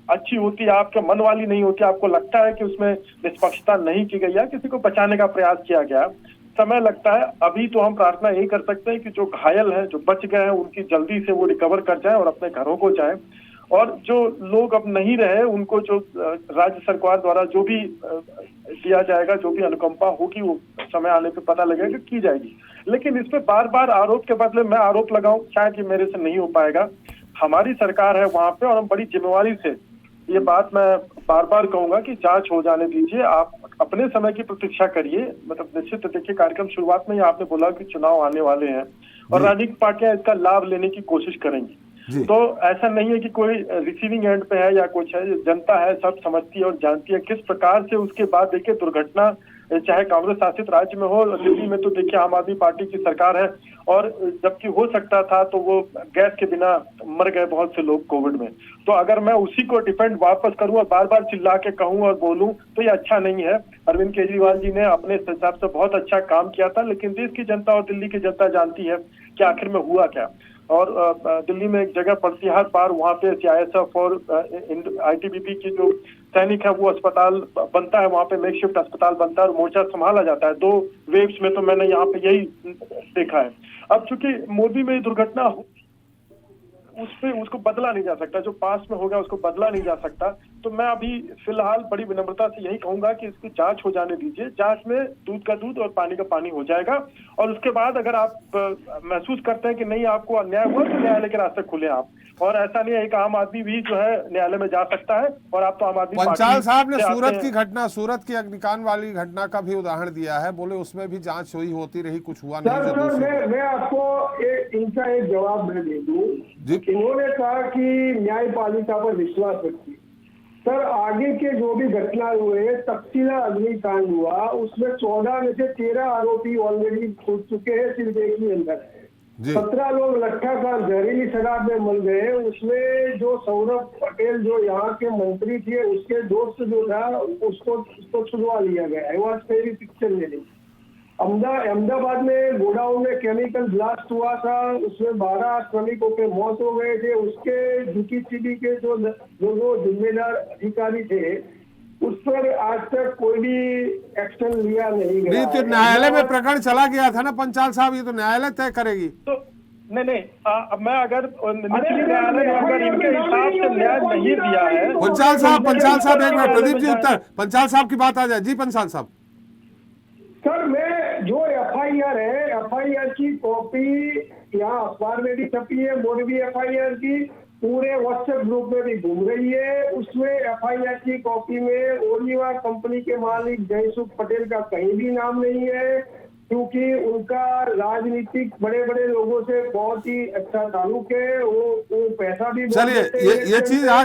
अच्छी होती, आपके मन वाली नहीं होती, आपको लगता है कि उसमें निष्पक्षता नहीं की गई है, किसी को बचाने का प्रयास किया गया, समय लगता है। अभी तो हम प्रार्थना यही कर सकते हैं कि जो घायल हैं, जो बच गए हैं, उनकी जल्दी से वो रिकवर कर जाए और अपने घरों को जाए। और जो लोग अब नहीं रहे, उनको जो राज्य सरकार द्वारा जो भी दिया जाएगा, जो भी अनुकंपा होगी, वो समय आने पे पता लगेगा, की जाएगी। लेकिन इस पे बार बार आरोप के बदले मैं आरोप लगाऊं, शायद ये मेरे से नहीं हो पाएगा। हमारी सरकार है वहां पे और हम बड़ी जिम्मेवारी से ये बात मैं बार बार कहूंगा कि जांच हो जाने दीजिए, आप अपने समय की प्रतीक्षा करिए। मतलब निश्चित देखिए, कार्यक्रम शुरुआत में ही आपने बोला कि चुनाव आने वाले हैं और राजनीतिक पार्टियां इसका लाभ लेने की कोशिश करेंगी। तो ऐसा नहीं है कि कोई रिसीविंग एंड पे है या कुछ है, जनता है, सब समझती है और जानती है किस प्रकार से। उसके बाद देखिए दुर्घटना चाहे कांग्रेस शासित राज्य में हो, दिल्ली में तो देखिए आम आदमी पार्टी की सरकार है, और जबकि हो सकता था तो वो गैस के बिना मर गए बहुत से लोग कोविड में। तो अगर मैं उसी को डिफेंड वापस करूं और बार बार चिल्ला के कहूं और बोलूं तो ये अच्छा नहीं है। अरविंद केजरीवाल जी ने अपने हिसाब से बहुत अच्छा काम किया था, लेकिन देश की जनता और दिल्ली की जनता जानती है कि आखिर में हुआ क्या। और दिल्ली में एक जगह पड़ती है हर बार, वहाँ पे CISF और ITBP की जो सैनिक है वो अस्पताल बनता है, वहाँ पे मेकशिफ्ट अस्पताल बनता है और मोर्चा संभाला जाता है। 2 वेव्स में तो मैंने यहाँ पे यही देखा है। अब चूंकि मोदी में दुर्घटना उसको बदला नहीं जा सकता, जो पास में हो गया उसको बदला नहीं जा सकता। तो मैं अभी फिलहाल बड़ी विनम्रता से यही कहूंगा कि इसकी जांच हो जाने दीजिए। जांच में दूध का दूध और पानी का पानी हो जाएगा, और उसके बाद अगर आप महसूस करते हैं कि नहीं आपको अन्याय हुआ तो न्यायालय के रास्ते खुले आप। और ऐसा नहीं है, एक आम आदमी भी जो है न्यायालय में जा सकता है। और आप तो आम आदमी पंचाल साहब ने सूरत की अग्निकांड वाली घटना का भी उदाहरण दिया है, बोले उसमें भी जांच हुई होती रही, कुछ हुआ नहीं। मैं आपको इनका एक जवाब मैं दे दूं। इन्होंने कहा कि न्यायपालिका पर विश्वास रखिए। सर, आगे के जो भी घटना हुए, तक्षशिला अग्निकांड हुआ, उसमें 14 में से 13 आरोपी ऑलरेडी छूट चुके हैं, सिर्फ एक ही अंदर है। 17 लोग लट्ठा का जहरीली शराब में मर गए। उसमें जो सौरभ पटेल जो यहाँ के मंत्री थे, उसके दोस्त जो था उसको छुड़वा लिया गया है, वो मेरी पिक्चर ले ली। अहमदाबाद में गोडाउन में केमिकल ब्लास्ट हुआ था, उसमें 12 श्रमिकों के मौत हो गए थे। उसके DTCB के जो जिम्मेदार अधिकारी थे, उस पर आज तक कोई भी एक्शन लिया नहीं गया। तो न्यायालय में प्रकरण चला गया था ना पंचाल साहब, ये तो न्यायालय तय करेगी। तो नहीं अब मैं अगर निचली न्यायालय ने अगर इनके हिसाब से न्याय नहीं दिया है। पंचाल साहब एक मिनट, प्रदीप जी उत्तर, पंचाल साहब की बात आ जाए। जी पंचाल साहब। सर, मैं जो FIR है, FIR की कॉपी यहाँ अखबार में भी छपी है, मोरबी FIR की पूरे व्हाट्सएप ग्रुप में भी घूम रही है। उसमें FIR की कॉपी में ओलिवा कंपनी के मालिक जयसुख पटेल का कहीं भी नाम नहीं है, क्योंकि उनका राजनीतिक बड़े बड़े लोगों से बहुत ही अच्छा ताल्लुक है। वो पैसा भी, चलिए ये चीज आ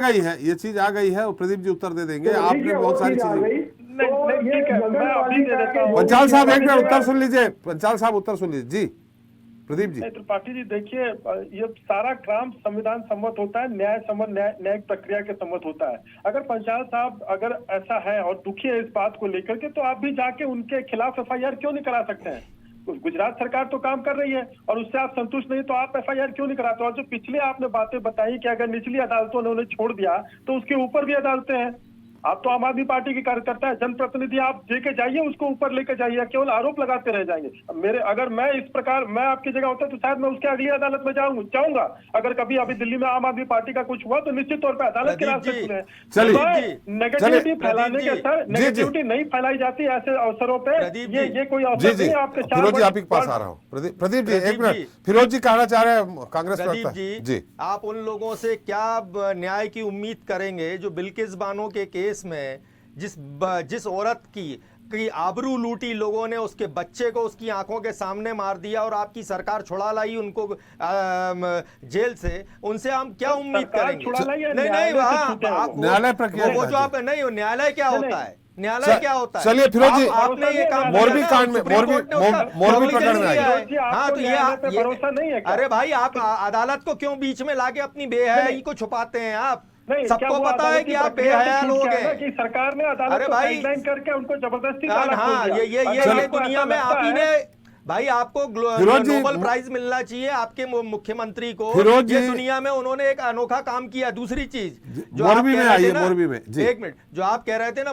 गई है, प्रदीप जी उत्तर दे देंगे। आपने बहुत सारी चीजें। पंचाल साहब एक मिनट उत्तर सुन लीजिए, पंचाल साहब उत्तर सुन लीजिए। जी प्रदीप जी। त्रिपाठी जी देखिए, ये सारा काम संविधान सम्मत होता है, न्यायिक प्रक्रिया के सम्मत होता है। अगर पंचाल साहब अगर ऐसा है और दुखी है इस बात को लेकर के, तो आप भी जाके उनके खिलाफ FIR क्यों नहीं करा सकते हैं? गुजरात सरकार तो काम कर रही है और उससे आप संतुष्ट नहीं, तो आप FIR क्यों नहीं कराते? और जो पिछले आपने बातें बताई कि अगर निचली अदालतों ने उन्हें छोड़ दिया तो उसके ऊपर भी अदालतें हैं। आप तो आम आदमी पार्टी के कार्यकर्ता है, जनप्रतिनिधि, आप लेके जाइए उसको ऊपर लेके जाइए, केवल आरोप लगाते रह जाएंगे। अगर मैं इस प्रकार मैं आपकी जगह होता तो शायद मैं उसके अगली अदालत में जाऊंगा। अगर कभी अभी दिल्ली में आम आदमी पार्टी का कुछ हुआ तो निश्चित तौर पर अदालत के रास्ते खुले। नेगेटिविटी फैलाने के सर, नेगेटिविटी नहीं फैलाई जाती ऐसे अवसरों पर। ये कोई अवसर नहीं है आपके। फिरोज जी आपके पास आ रहा हूँ। प्रदीप जी एक मिनट, फिरोज जी कहना चाह रहे हैं कांग्रेस प्रदीप जी, आप उन लोगों से क्या न्याय की उम्मीद करेंगे जो बिल्किस बानो के केस में जिस औरत की आबरू लूटी लोगों ने, उसके बच्चे को उसकी आंखों के सामने मार दिया और आपकी सरकार छुड़ा लाई उनको जेल से, उनसे हम क्या उम्मीद करेंगे? नहीं, न्यायालय प्रक्रिया वो जो आप नहीं, न्यायालय क्या होता है? न्यायालय क्या होता है? चलिए फिरोज जी, आपने ये काम मोरबी कांड में मोरबी प्रकरण में आई। हाँ तो ये भरोसा नहीं है। अरे भाई, आप अदालत को क्यों बीच में लाके अपनी बेहयाई को छुपाते हैं? आप नहीं, क्या सबको वो पता है अदालती कि आप प्रक्रिया से बेहया छूट लोग गया है ना हैं। कि सरकार ने अदालत अरे को भाई, साइडलाइन करके उनको जबरदस्ती हाँ, ताला खोल दिया। ये अगर आपको दुनिया ऐसा में आप ही लगता है- ने भाई आपको फिरोज जी, नोबेल प्राइज मिलना चाहिए आपके मुख्यमंत्री को। फिरोज ये जी- दुनिया में उन्होंने एक अनोखा काम किया। दूसरी चीज जो मोरबी आप में कह रहे आइए, थे ना, मोरबी में, जी। एक मिनट, जो आप कह रहे थे ना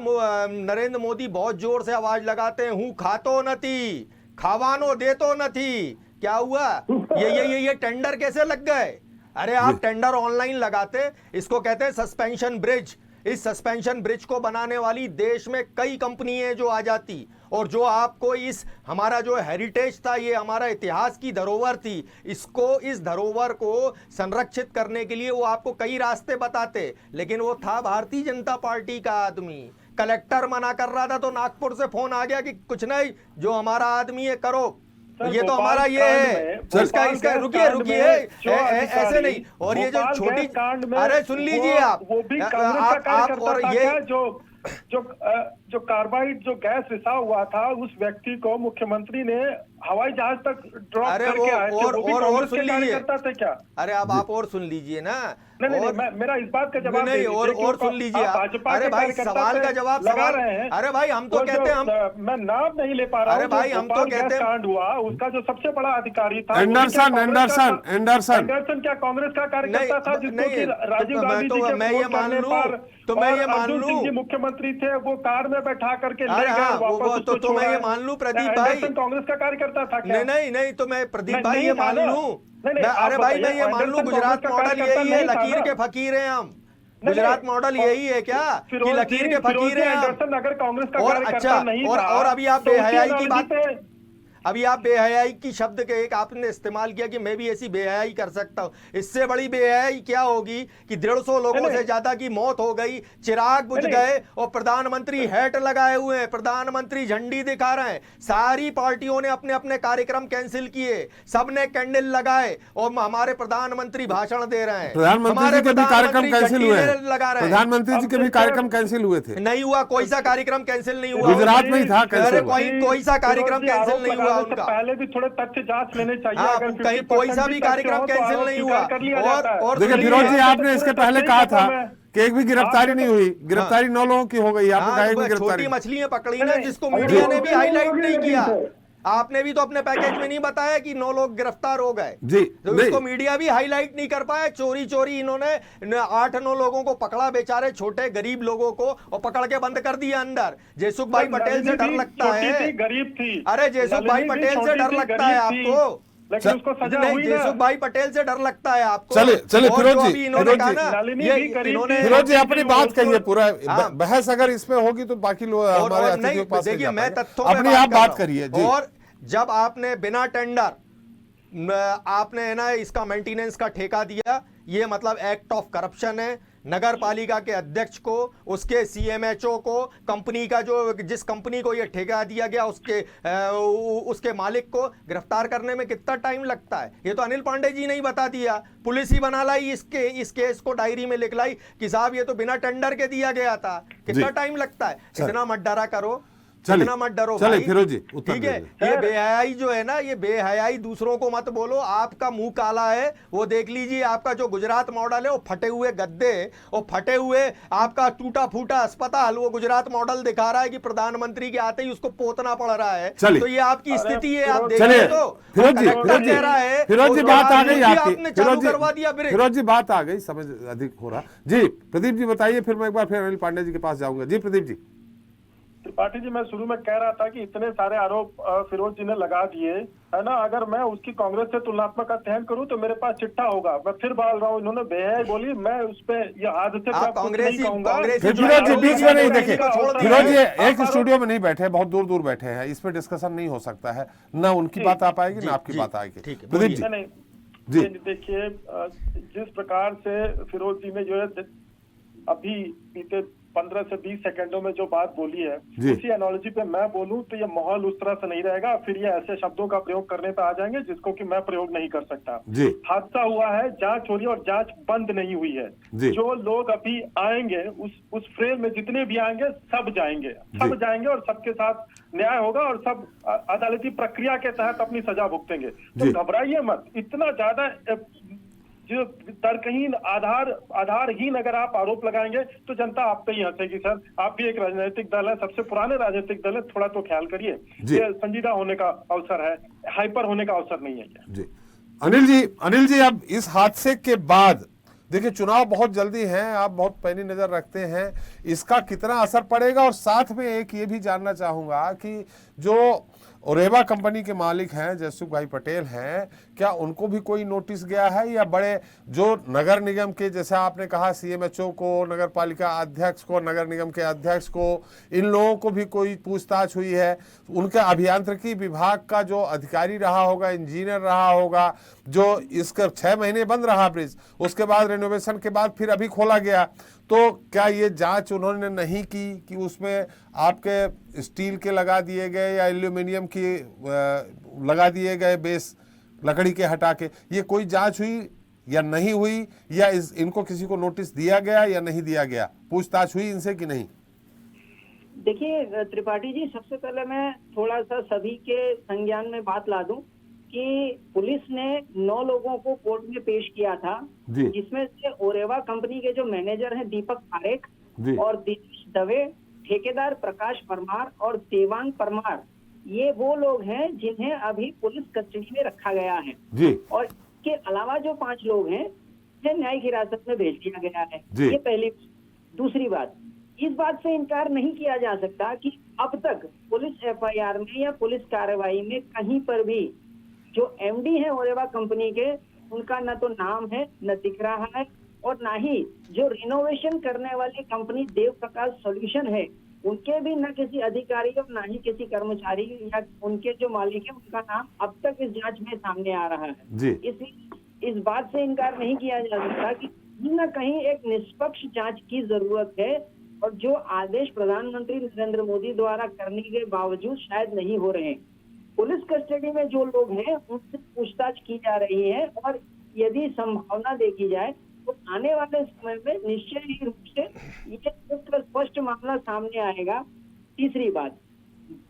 नरेंद्र मोदी बहुत जोर से आवाज लगाते हैं, हूं खातो नथी खावानो देतो नथी, क्या हुआ? ये टेंडर कैसे लग गए? अरे आप टेंडर ऑनलाइन लगाते, इसको कहते हैं सस्पेंशन ब्रिज। इस सस्पेंशन ब्रिज को बनाने वाली देश में कई कंपनी है जो आ जाती, और जो आपको इस हमारा जो हेरिटेज था, ये हमारा इतिहास की धरोहर थी, इस धरोहर को संरक्षित करने के लिए वो आपको कई रास्ते बताते, लेकिन वो था भारतीय जनता पार्टी का आदमी। कलेक्टर मना कर रहा था तो नागपुर से फोन आ गया कि कुछ नहीं, जो हमारा आदमी है करो। सर, ये तो हमारा ये है। इसका रुकिए ऐसे नहीं। और ये जो छोटी, अरे सुन लीजिए आप, वो भी कांग्रेस का कार्यकर्ता और था ये क्या? जो कार्बाइड जो गैस रिसा हुआ था, उस व्यक्ति को मुख्यमंत्री ने हवाई जहाज तक ड्रॉप अरे करके आए थे। वो भी और कांग्रेस सुन के लीजिए, कार्यकर्ता थे क्या? अरे अब आप और सुन लीजिए ना। नहीं, मेरा इस बात का जवाब नहीं, दे और दीजिए कि सुन लीजिए आप आप। भाजपा अरे के भाई, कार्यकर्ता सवाल का पे जवाब लगा रहे हैं। अरे भाई, हम तो वो कहते हैं, हम मैं नाम नहीं ले पा रहा अरे हूं, भाई, जो हम तो भोपाल कहते गैस हैं, कांड हुआ, उसका जो सबसे बड़ा अधिकारी था, एंडरसन क्या कांग्रेस का कार्यकर्ता था, जिसको कि राजीव गांधी जी के मैं ये फोन मान करने लूं, पर तो मैं ये मान अर्जुन सिंह लूं, जी मुख्यमंत्री थे, वो कार में बैठा करके ले अरे गए हाँ, वापस उसको तो मैं छोड़ा ये है। मान लूं प्रदीप भाई, एंडरसन कांग्रेस का कार्यकर्ता था क्या? नहीं, तो मैं प्रदीप नहीं, भाई नहीं ये था मान ना। लूं, नहीं, अरे भाई मैं बताइए, ये मान लूं, एंडरसन गुजरात कांग्रेस का मॉडल कार्यकर्ता यही है, नहीं था लकीर ना। के फकीर हैं हम। नहीं, गुजरात नहीं, मॉडल यही है क्या कि फिरोज लकीर जी, के फकीर हैं हम। एंडरसन अगर कांग्रेस का और कार्यकर्ता अच्छा, नहीं और था, अभी आप तो उसकी बेहयाई की एनालिसिस बात, पे- अभी आप बेहयाई की शब्द के एक आपने इस्तेमाल किया कि मैं भी ऐसी बेहयाई कर सकता हूं। इससे बड़ी बेहयाई क्या होगी कि 150 लोगों से ज्यादा की मौत हो गई, चिराग बुझ गए, और प्रधानमंत्री हैट लगाए हुए हैं, प्रधानमंत्री झंडी दिखा रहे हैं, सारी पार्टियों ने अपने अपने कार्यक्रम कैंसिल किए, सबने कैंडल लगाए, और हमारे प्रधानमंत्री भाषण दे रहे हैं। प्रधानमंत्री जी के भी कार्यक्रम कैंसिल हुए हैं। लगा रहे हैं। प्रधानमंत्री जी के भी कार्यक्रम कैंसिल हुए थे। नहीं हुआ, कोई सा कार्यक्रम कैंसिल नहीं हुआ। गुजरात में ही था कैंसिल हुआ। कोई सा कार्यक्रम कैंसिल नहीं हुआ उनका। पहले भी थोड़े तथ्य जांच लेने चाहिए। हाँ, अगर कहीं कोई सा भी कार्यक्रम कैंसिल नहीं हुआ। और देखिए फिरोज जी, आपने इसके पहले कहा था कि एक भी गिरफ्तारी नहीं हुई, गिरफ्तारी 9 लोगों की हो गई, आपने कहा एक भी गिरफ्तारी। छोटी मछलियां पकड़ी ना, जिसको मीडिया ने भी हाईलाइट नहीं किया। आपने भी तो अपने पैकेज में नहीं बताया कि 9 लोग गिरफ्तार हो गए जी, तो इसको मीडिया भी हाईलाइट नहीं कर पाया। चोरी इन्होंने 8-9 लोगों को पकड़ा, बेचारे छोटे गरीब लोगों को, और पकड़ के बंद कर दिया अंदर। जेसुख भाई पटेल से डर लगता है? गरीब थी। अरे जेसुख भाई पटेल से डर लगता है आपको? लेकिन उसको सजा नहीं, हुई ना। जेसुख भाई पटेल से डर लगता है आपको? चलिए और फिरोज जी, इन्होंने कहा ना, नलिनी ये भी गरीब इन्होंने थी। फिरोज जी अपनी बात कहिए, पूरा हाँ। बहस अगर इसमें होगी तो बाकी लोग हमारे अतिथियों के पास देखिए, मैं तथ्यों अपनी आप बात करिए जी। और जब आपने बिना टेंडर आपने ना इसका मेंटेनेंस का ठेका दिया, ये मतलब एक्ट ऑफ करप्शन है। नगर पालिका के अध्यक्ष को, उसके सीएमएचओ को, कंपनी का जो जिस कंपनी को ये ठेका दिया गया उसके मालिक को गिरफ्तार करने में कितना टाइम लगता है? ये तो अनिल पांडे जी ने ही बता दिया, पुलिस ही बना लाई इस केस को, डायरी में लिख लाई कि साहब ये तो बिना टेंडर के दिया गया था। कितना टाइम लगता है? इतना मत डरा करो, इतना मत डरो भाई। फिरोज जी ठीक है, ये बेहयाई जो है ना, ये बेहयाई दूसरों को मत बोलो। आपका मुंह काला है, वो देख लीजिए। आपका जो गुजरात मॉडल है, वो फटे हुए गद्दे और फटे हुए आपका टूटा फूटा अस्पताल, वो गुजरात मॉडल दिखा रहा है कि प्रधानमंत्री के आते ही उसको पोतना पड़ रहा है। तो ये आपकी स्थिति है, आप देखिए। तो फिरोज जी बात आ गई आपकी, आपने चालू करवा दिया। फिरोज जी बात आ गई, समझ अधिक हो रहा जी। प्रदीप जी बताइए, फिर मैं एक बार फिर अनिल पांडे जी के पास जाऊंगा। जी प्रदीप जी। त्रिपाठी जी, मैं शुरू में कह रहा था कि इतने सारे आरोप फिरोज जी ने लगा दिए है ना, अगर मैं उसकी कांग्रेस से तुलनात्मक अध्ययन करूं तो मेरे पास चिट्ठा होगा। मैं फिर बोल रहा हूं, इन्होंने बेहयाई बोली, मैं उस पे ये हादसे पे कांग्रेस नहीं कहूंगा। फिरोज जी बीच में नहीं, देखिए फिरोज जी एक स्टूडियो में नहीं बैठे, बहुत दूर दूर बैठे हैं, इस पे डिस्कशन नहीं हो सकता है, ना उनकी बात आ पाएगी ना आपकी बात आएगी। प्रदीप जी देखिए, जिस प्रकार से फिरोज जी ने जो है अभी बीते 15 से 20 सेकंडों में जो बात बोली है, उसी एनोलॉजी पे मैं बोलूं तो ये माहौल उस तरह से नहीं रहेगा। फिर ये ऐसे शब्दों का प्रयोग करने पे आ जाएंगे जिसको कि मैं प्रयोग नहीं कर सकता। हादसा हुआ है, जांच हो रही है और जांच बंद नहीं हुई है। जो लोग अभी आएंगे उस फ्रेम में जितने भी आएंगे सब जाएंगे और सबके साथ न्याय होगा और सब अदालती प्रक्रिया के तहत अपनी सजा भुगतेंगे। तो घबराइए मत, इतना ज्यादा जो तर्कहीन आधारहीन अगर आप आरोप लगाएंगे तो जनता आप पे ही हंसेगी सर। आप भी एक राजनीतिक दल है, सबसे पुराने राजनीतिक दल है, थोड़ा तो ख्याल करिए। ये संजीदा होने का अवसर है, हाइपर होने का अवसर नहीं है ये। जी अनिल जी, अब इस हादसे के बाद देखिए चुनाव बहुत जल्दी हैं, आप बहुत पैनी नजर रखते हैं, इसका कितना असर पड़ेगा? और साथ में एक ये भी जानना चाहूंगा कि जो ओरेवा कंपनी के मालिक हैं जयसुख भाई पटेल हैं, क्या उनको भी कोई नोटिस गया है, या बड़े जो नगर निगम के, जैसा आपने कहा सीएमएचओ को, नगर पालिका अध्यक्ष को, नगर निगम के अध्यक्ष को, इन लोगों को भी कोई पूछताछ हुई है? उनके अभियांत्रिकी विभाग का जो अधिकारी रहा होगा, इंजीनियर रहा होगा, जो इसका 6 महीने बंद रहा ब्रिज, उसके बाद रेनोवेशन के बाद फिर अभी खोला गया, तो क्या ये जांच उन्होंने नहीं की कि उसमें आपके स्टील के लगा दिए गए या एल्यूमिनियम की लगा दिए गए बेस लकड़ी के हटा के, ये कोई जांच हुई या नहीं हुई, या इनको किसी को नोटिस दिया गया या नहीं दिया गया? पूछताछ हुई इनसे कि नहीं? देखिए त्रिपाठी जी, सबसे पहले मैं थोड़ा सा सभी के संज्ञान में बात ला दूं कि पुलिस ने 9 लोगों को कोर्ट में पेश किया था, जिसमें से ओरेवा कंपनी के जो मैनेजर हैं दीपक पारेख और दिनेश दवे, ठेकेदार प्रकाश परमार और देवांग परमार, ये वो लोग हैं जिन्हें अभी पुलिस कस्टडी में रखा गया है। और इसके अलावा जो 5 लोग हैं उन्हें न्यायिक हिरासत में भेज दिया गया है। ये पहली। दूसरी बात, इस बात से इनकार नहीं किया जा सकता कि अब तक पुलिस एफआईआर में या पुलिस कार्रवाई में कहीं पर भी जो एमडी है ओरेवा कंपनी के, उनका न तो नाम है, न दिख रहा है, और ना ही जो रिनोवेशन करने वाली कंपनी देव प्रकाश सॉल्यूशन है, उनके भी न किसी अधिकारी और ना ही किसी कर्मचारी या उनके जो मालिक है, उनका नाम अब तक इस जांच में सामने आ रहा है। इसलिए इस बात से इनकार नहीं किया जा सकता कि न कहीं एक निष्पक्ष जांच की जरूरत है, और जो आदेश प्रधानमंत्री नरेंद्र मोदी द्वारा करने के बावजूद शायद नहीं हो रहे। पुलिस कस्टडी में जो लोग हैं उनसे पूछताछ की जा रही है, और यदि संभावना देखी जाए तो आने वाले समय में निश्चय ही रूप से ये स्पष्ट मामला सामने आएगा। तीसरी बात,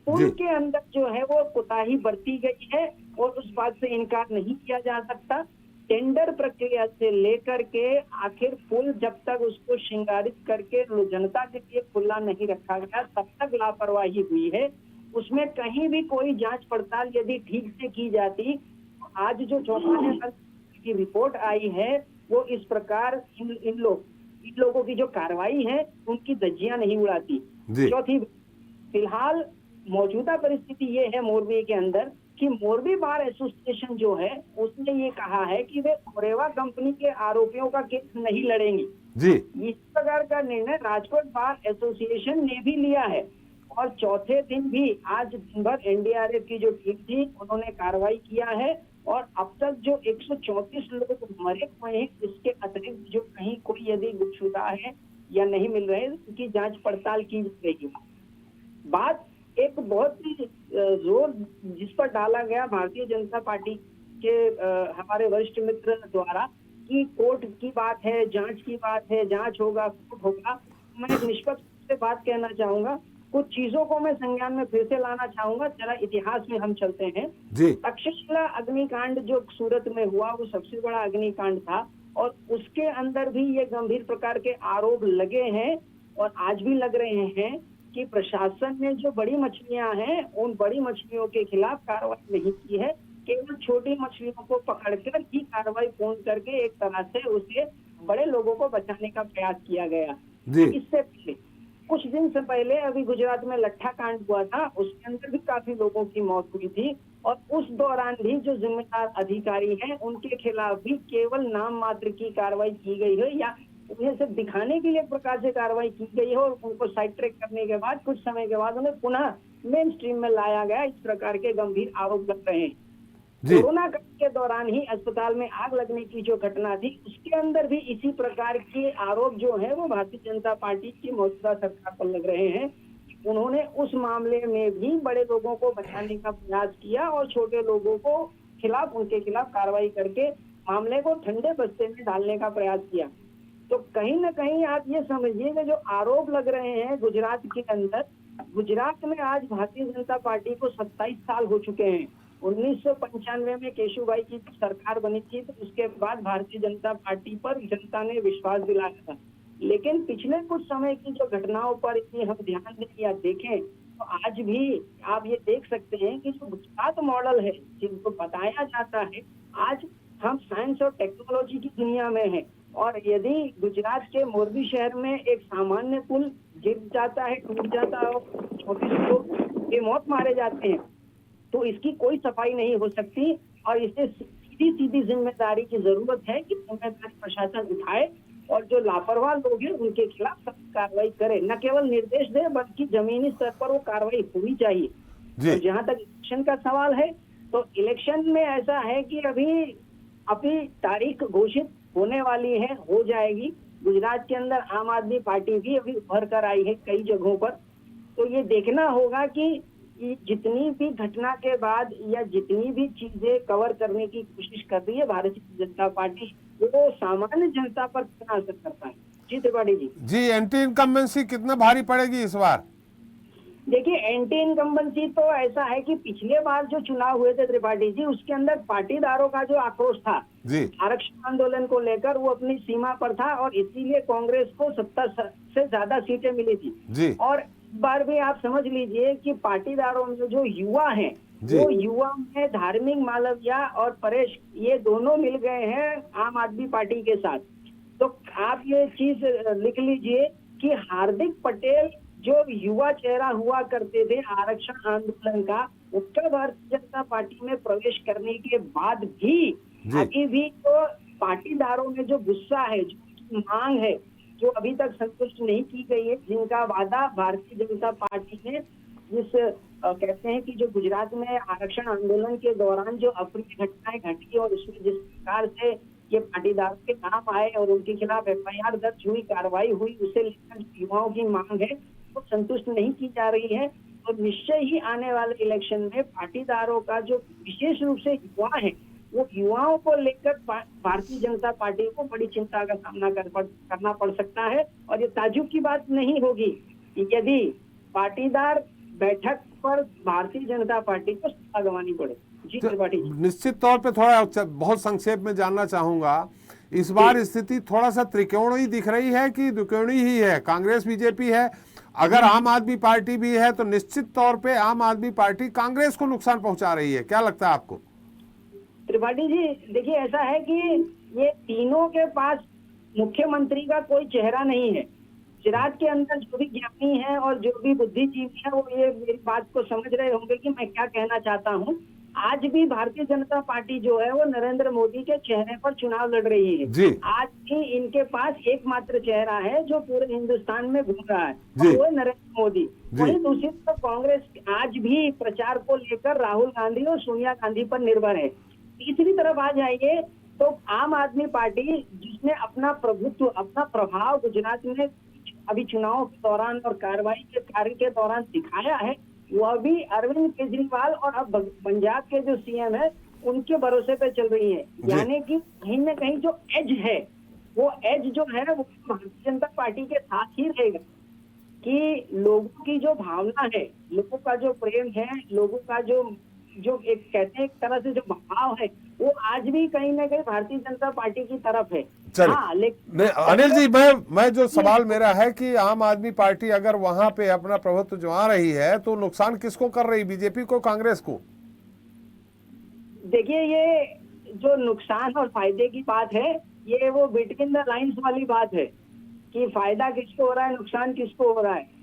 पुल के अंदर जो है वो कोताही बरती गई है, और उस बात से इनकार नहीं किया जा सकता। टेंडर प्रक्रिया से लेकर के आखिर पुल जब तक उसको श्रृंगारित करके जनता के लिए खुला नहीं रखा गया, तब तक लापरवाही हुई है। उसमें कहीं भी कोई जांच पड़ताल यदि ठीक से की जाती, आज जो चौथा की रिपोर्ट आई है वो इस प्रकार इन लोगों की जो कार्रवाई है उनकी धज्जियां नहीं उड़ाती। चौथी, फिलहाल मौजूदा परिस्थिति ये है मोरबी के अंदर कि मोरबी बार एसोसिएशन जो है उसने ये कहा है कि वे ओरेवा कंपनी के आरोपियों का केस नहीं लड़ेंगी। इस प्रकार का निर्णय राजकोट बार एसोसिएशन ने भी लिया है, और चौथे दिन भी आज दिन भर एनडीआरएफ की जो टीम थी उन्होंने कार्रवाई किया है, और अब तक जो 134 लोग मरे हुए हैं, इसके अतिरिक्त जो कहीं कोई यदि गुमशुदा है या नहीं मिल रहे, उनकी जांच पड़ताल की जा रही है। बात एक बहुत ही जोर जिस पर डाला गया भारतीय जनता पार्टी के हमारे वरिष्ठ मित्र द्वारा कि कोर्ट की बात है, जांच की बात है, जांच होगा, कोर्ट होगा। मैं निष्पक्ष से बात कहना चाहूंगा, कुछ चीजों को मैं संज्ञान में फिर से लाना चाहूंगा। जरा इतिहास में हम चलते हैं। तक्षशिला अग्निकांड जो सूरत में हुआ वो सबसे बड़ा अग्निकांड था, और उसके अंदर भी ये गंभीर प्रकार के आरोप लगे हैं, और आज भी लग रहे हैं कि प्रशासन ने जो बड़ी मछलियां हैं उन बड़ी मछलियों के खिलाफ कार्रवाई नहीं की है, केवल छोटी मछलियों को पकड़कर ही कार्रवाई पूर्ण करके एक तरह से उसे बड़े लोगों को बचाने का प्रयास किया गया। इससे पहले कुछ दिन से पहले अभी गुजरात में लट्ठा कांड हुआ था, उसके अंदर भी काफी लोगों की मौत हुई थी, और उस दौरान भी जो जिम्मेदार अधिकारी हैं उनके खिलाफ भी केवल नाम मात्र की कार्रवाई की गई है, या उन्हें सिर्फ दिखाने के लिए एक प्रकार से कार्रवाई की गई है, और उनको साइड ट्रैक करने के बाद कुछ समय के बाद उन्हें पुनः मेन स्ट्रीम में लाया गया। इस प्रकार के गंभीर आरोप लग रहे हैं। कोरोना काल के दौरान ही अस्पताल में आग लगने की जो घटना थी, उसके अंदर भी इसी प्रकार के आरोप जो है वो भारतीय जनता पार्टी की मौजूदा सरकार पर लग रहे हैं। उन्होंने उस मामले में भी बड़े लोगों को बचाने का प्रयास किया, और छोटे लोगों को उनके खिलाफ कार्रवाई करके मामले को ठंडे बस्ते में डालने का प्रयास किया। तो कहीं ना कहीं आप ये समझिए कि जो आरोप लग रहे हैं गुजरात के अंदर, गुजरात में आज भारतीय जनता पार्टी को 27 साल हो चुके हैं। 1995 में केशुभाई की सरकार बनी थी, तो उसके बाद भारतीय जनता पार्टी पर जनता ने विश्वास दिलाया था। लेकिन पिछले कुछ समय की जो घटनाओं पर यदि हम ध्यान दें या देखें, तो आज भी आप ये देख सकते हैं कि जो गुजरात मॉडल है, जिनको बताया जाता है, आज हम साइंस और टेक्नोलॉजी की दुनिया में हैं। और यदि गुजरात के मोरबी शहर में एक सामान्य पुल गिर जाता है, टूट जाता है, छोटे लोग बेमौत मारे जाते हैं, तो इसकी कोई सफाई नहीं हो सकती। और इसे सीधी जिम्मेदारी की जरूरत है कि जिम्मेदारी प्रशासन उठाए और जो लापरवाह लोग हैं उनके खिलाफ सख्त कार्रवाई करे, न केवल निर्देश दे बल्कि जमीनी स्तर पर वो कार्रवाई होनी चाहिए। तो जहां तक इलेक्शन का सवाल है, तो इलेक्शन में ऐसा है कि अभी तारीख घोषित होने वाली है, हो जाएगी। गुजरात के अंदर आम आदमी पार्टी भी अभी उभर कर आई है कई जगहों पर। तो ये देखना होगा कि जितनी भी घटना के बाद या जितनी भी चीजें कवर करने की कोशिश कर रही है भारतीय जनता पार्टी, वो सामान्य जनता पर कितना असर करता है। जी त्रिपाठी जी। एंटी इनकम्बेंसी कितना भारी पड़ेगी इस बार? देखिए, एंटी इनकम्बेंसी तो ऐसा है कि पिछले बार जो चुनाव हुए थे त्रिपाठी जी, उसके अंदर पाटीदारों का जो आक्रोश था आरक्षण आंदोलन को लेकर, वो अपनी सीमा पर था और इसीलिए कांग्रेस को 70 से ज्यादा सीटें मिली थी। और इस बार भी आप समझ लीजिए कि पाटीदारों में जो युवा हैं, वो युवा में धार्मिक मालविया और परेश, ये दोनों मिल गए हैं आम आदमी पार्टी के साथ। तो आप ये चीज लिख लीजिए कि हार्दिक पटेल जो युवा चेहरा हुआ करते थे आरक्षण आंदोलन का, उसका भारतीय जनता पार्टी में प्रवेश करने के बाद भी अभी भी तो पाटीदारों में जो गुस्सा है, जो मांग है, जो अभी तक संतुष्ट नहीं की गई है, जिनका वादा भारतीय जनता पार्टी ने जिस कहते हैं कि जो गुजरात में आरक्षण आंदोलन के दौरान जो अप्रिय घटनाएं घटी और उसमें जिस प्रकार से ये पाटीदार के नाम आए और उनके खिलाफ FIR दर्ज हुई, कार्रवाई हुई, उसे लेकर युवाओं की मांग है तो संतुष्ट नहीं की जा रही है। तो निश्चय ही आने वाले इलेक्शन में पाटीदारों का जो विशेष रूप से युवा है, वो युवाओं को लेकर भारतीय जनता पार्टी को बड़ी चिंता का सामना करना पड़ सकता है। और ये ताज्जुब की बात नहीं होगी यदि पाटीदार बैठक पर भारतीय जनता पार्टी को सत्ता गंवानी पड़े। जी त्रिपाठी जी। निश्चित तौर पे थोड़ा बहुत संक्षेप में जानना चाहूंगा, इस बार स्थिति थोड़ा सा त्रिकोणीय दिख रही है कि द्विकोणीय ही है? कांग्रेस बीजेपी है, अगर आम आदमी पार्टी भी है, तो निश्चित तौर पे आम आदमी पार्टी कांग्रेस को नुकसान पहुंचा रही है। क्या लगता है आपको? त्रिपाठी जी, देखिए ऐसा है कि ये तीनों के पास मुख्यमंत्री का कोई चेहरा नहीं है। गुजरात के अंदर जो भी ज्ञानी है और जो भी बुद्धिजीवी है, वो ये मेरी बात को समझ रहे होंगे कि मैं क्या कहना चाहता हूँ। आज भी भारतीय जनता पार्टी जो है वो नरेंद्र मोदी के चेहरे पर चुनाव लड़ रही है। आज भी इनके पास एकमात्र चेहरा है जो पूरे हिंदुस्तान में घूम रहा है, वो है नरेंद्र मोदी। वहीं दूसरी तरफ कांग्रेस आज भी प्रचार को लेकर राहुल गांधी और सोनिया गांधी पर निर्भर है। तीसरी तरफ आ जाइए तो आम आदमी पार्टी, जिसने अपना प्रभुत्व, अपना प्रभाव गुजरात में अभी चुनाव के दौरान और कार्रवाई के कार्य के दौरान दिखाया है, वह भी अरविंद केजरीवाल और अब पंजाब के जो CM है उनके भरोसे पे चल रही है। यानी कि कहीं न कहीं जो एज है, वो एज जो है वो भारतीय जनता पार्टी के साथ ही रहेगा कि लोगों की जो भावना है, लोगों का जो प्रेम है, लोगों का जो एक कहते हैं एक तरह से जो भाव है, वो आज भी कहीं ना कहीं भारतीय जनता पार्टी की तरफ है। हाँ, लेकिन अनिल जी, मैं जो सवाल मेरा है कि आम आदमी पार्टी अगर वहां पे अपना प्रभुत्व जमा रही है तो नुकसान किसको कर रही, बीजेपी को, कांग्रेस को? देखिए, ये जो नुकसान और फायदे की बात है, ये वो बिटवीन द लाइन्स वाली बात है कि फायदा किसको हो रहा है, नुकसान किसको हो रहा है।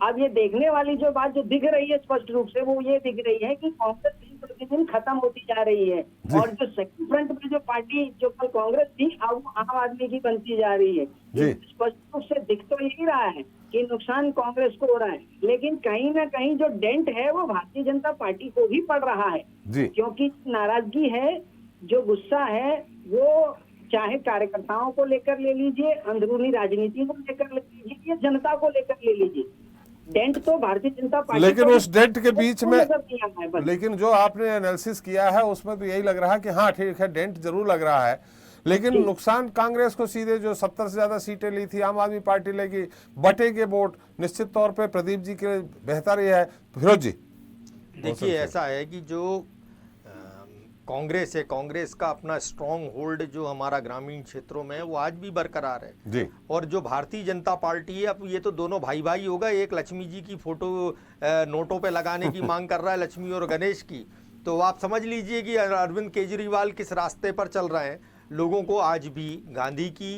अब ये देखने वाली जो बात जो दिख रही है स्पष्ट रूप से, वो ये दिख रही है कि कांग्रेस दिन प्रतिदिन खत्म होती जा रही है और जो सेकंड फ्रंट पे जो पार्टी जो कल कांग्रेस थी, अब आम आदमी की बनती जा रही है। स्पष्ट रूप से दिख तो यही रहा है कि नुकसान कांग्रेस को हो रहा है, लेकिन कहीं ना कहीं जो डेंट है वो भारतीय जनता पार्टी को भी पड़ रहा है, क्योंकि नाराजगी है, जो गुस्सा है, वो चाहे कार्यकर्ताओं को लेकर ले लीजिए, अंदरूनी राजनीति को लेकर ले लीजिए, या जनता को लेकर ले लीजिए, डेंट तो भारतीय जनता पार्टी, लेकिन उस डेंट के बीच में, लेकिन जो आपने एनालिसिस किया है उसमें तो यही लग रहा है कि हाँ ठीक है, डेंट जरूर लग रहा है, लेकिन नुकसान कांग्रेस को सीधे जो 70 से ज्यादा सीटें ली थी आम आदमी पार्टी लेगी, बटेंगे वोट, निश्चित तौर पे प्रदीप जी के बेहतर ये है। फिरोज जी, देखिए ऐसा है कि जो कांग्रेस है, कांग्रेस का अपना स्ट्रॉन्ग होल्ड जो हमारा ग्रामीण क्षेत्रों में है वो आज भी बरकरार है जी। और जो भारतीय जनता पार्टी है, अब ये तो दोनों भाई भाई होगा, एक लक्ष्मी जी की फोटो नोटों पे लगाने की मांग कर रहा है, लक्ष्मी और गणेश की, तो आप समझ लीजिए कि अरविंद केजरीवाल किस रास्ते पर चल रहे हैं। लोगों को आज भी गांधी की